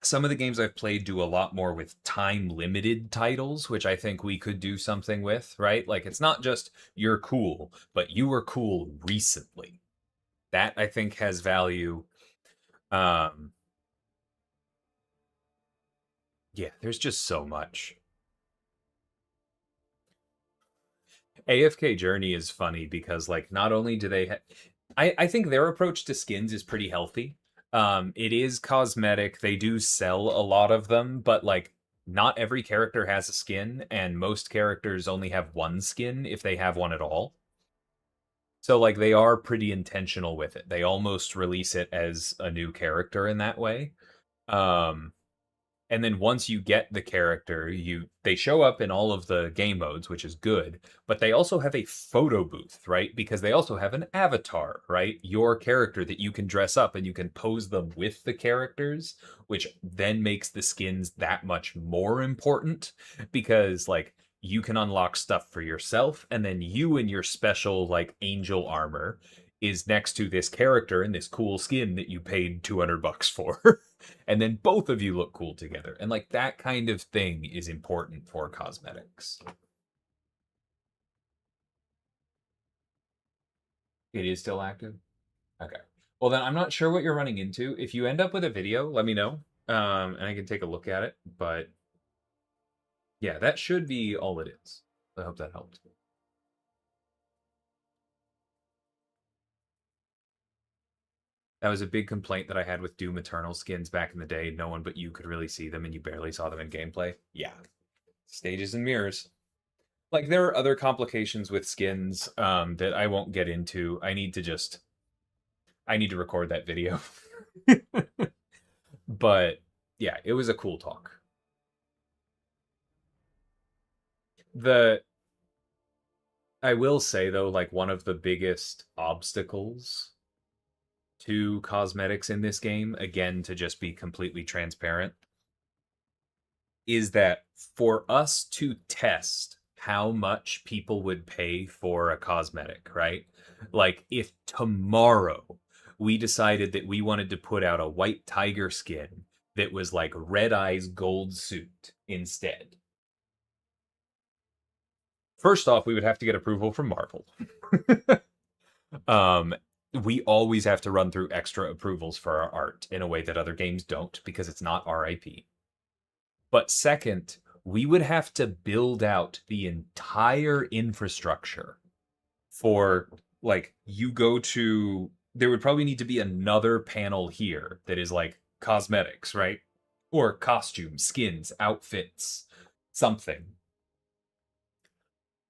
[SPEAKER 1] some of the games I've played do a lot more with time limited titles, which I think we could do something with, right? Like it's not just you're cool, but you were cool recently. That I think has value. Um, yeah, there's just so much. AFK Journey is funny because like not only do they I think their approach to skins is pretty healthy. It is cosmetic. They do sell a lot of them, but like not every character has a skin, and most characters only have one skin if they have one at all. So like they are pretty intentional with it. They almost release it as a new character in that way. Um, and then once you get the character, they show up in all of the game modes, which is good, but they also have a photo booth, right? Because they also have an avatar, right? Your character that you can dress up and you can pose them with the characters, which then makes the skins that much more important because like you can unlock stuff for yourself, and then you and your special like angel armor is next to this character in this cool skin that you paid $200 for. And then both of you look cool together. And like that kind of thing is important for cosmetics. It is still active. Okay. Well, then I'm not sure what you're running into. If you end up with a video, let me know, and I can take a look at it. But yeah, that should be all it is. I hope that helped. That was a big complaint that I had with Doom Eternal skins back in the day. No one but you could really see them, and you barely saw them in gameplay. Yeah, stages and mirrors. Like there are other complications with skins that I won't get into. I need to record that video. But yeah, it was a cool talk. The I will say though, like one of the biggest obstacles to cosmetics in this game, again, to just be completely transparent, is that for us to test how much people would pay for a cosmetic, right? Like if tomorrow we decided that we wanted to put out a white tiger skin that was like Red Eye's gold suit instead. First off, we would have to get approval from Marvel. um, we always have to run through extra approvals for our art in a way that other games don't because it's not our IP. But second, we would have to build out the entire infrastructure for like you go to there would probably need to be another panel here that is like cosmetics, right? Or costumes, skins, outfits, something.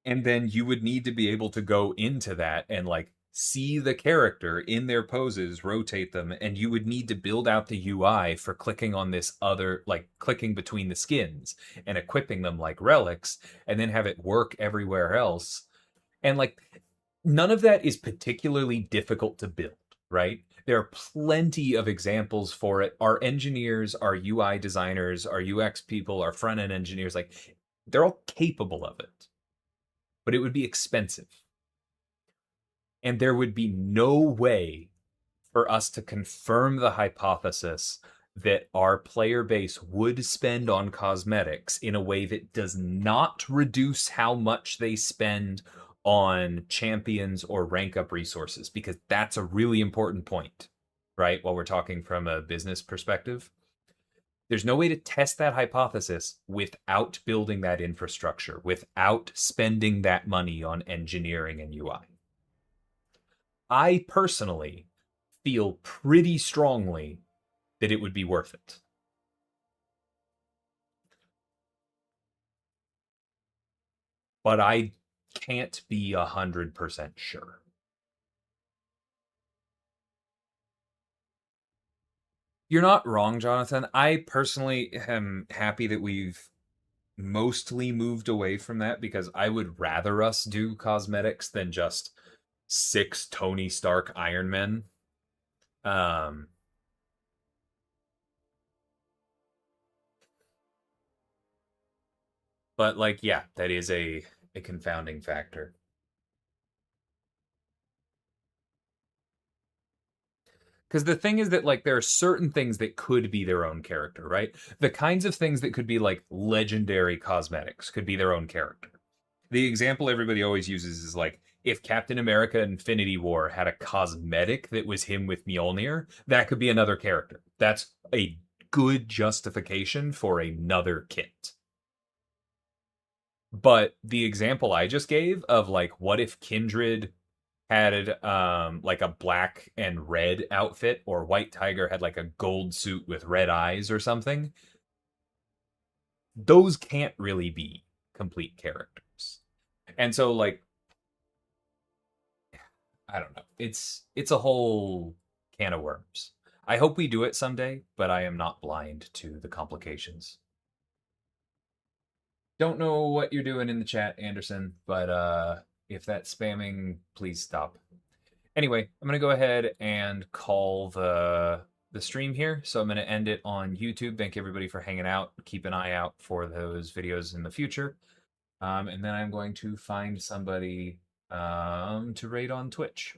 [SPEAKER 1] And then you would need to be able to go into that and like see the character in their poses, rotate them, and you would need to build out the UI for clicking on this other, like clicking between the skins and equipping them like relics, and then have it work everywhere else. And like none of that is particularly difficult to build, right? There are plenty of examples for it. Our engineers, our UI designers, our UX people, our front end engineers, like they're all capable of it, but it would be expensive. And there would be no way for us to confirm the hypothesis that our player base would spend on cosmetics in a way that does not reduce how much they spend on champions or rank up resources, because that's a really important point, right? While we're talking from a business perspective, there's no way to test that hypothesis without building that infrastructure, without spending that money on engineering and UI. I personally feel pretty strongly that it would be worth it. But I can't be 100% sure. You're not wrong, Jonathan. I personally am happy that we've mostly moved away from that because I would rather us do cosmetics than just 6 Tony Stark Iron Men. Um, but like, yeah, that is a confounding factor. Because the thing is that like there are certain things that could be their own character, right? The kinds of things that could be like legendary cosmetics could be their own character. The example everybody always uses is like if Captain America Infinity War had a cosmetic that was him with Mjolnir, that could be another character. That's a good justification for another kit. But the example I just gave of like what if Kindred had like a black and red outfit, or White Tiger had like a gold suit with red eyes or something, those can't really be complete characters. And so like I don't know. It's a whole can of worms. I hope we do it someday, but I am not blind to the complications. Don't know what you're doing in the chat, Anderson, but if that's spamming, please stop. Anyway, I'm gonna go ahead and call the stream here. So I'm gonna end it on YouTube. Thank everybody for hanging out. Keep an eye out for those videos in the future. And then I'm going to find somebody to raid on Twitch.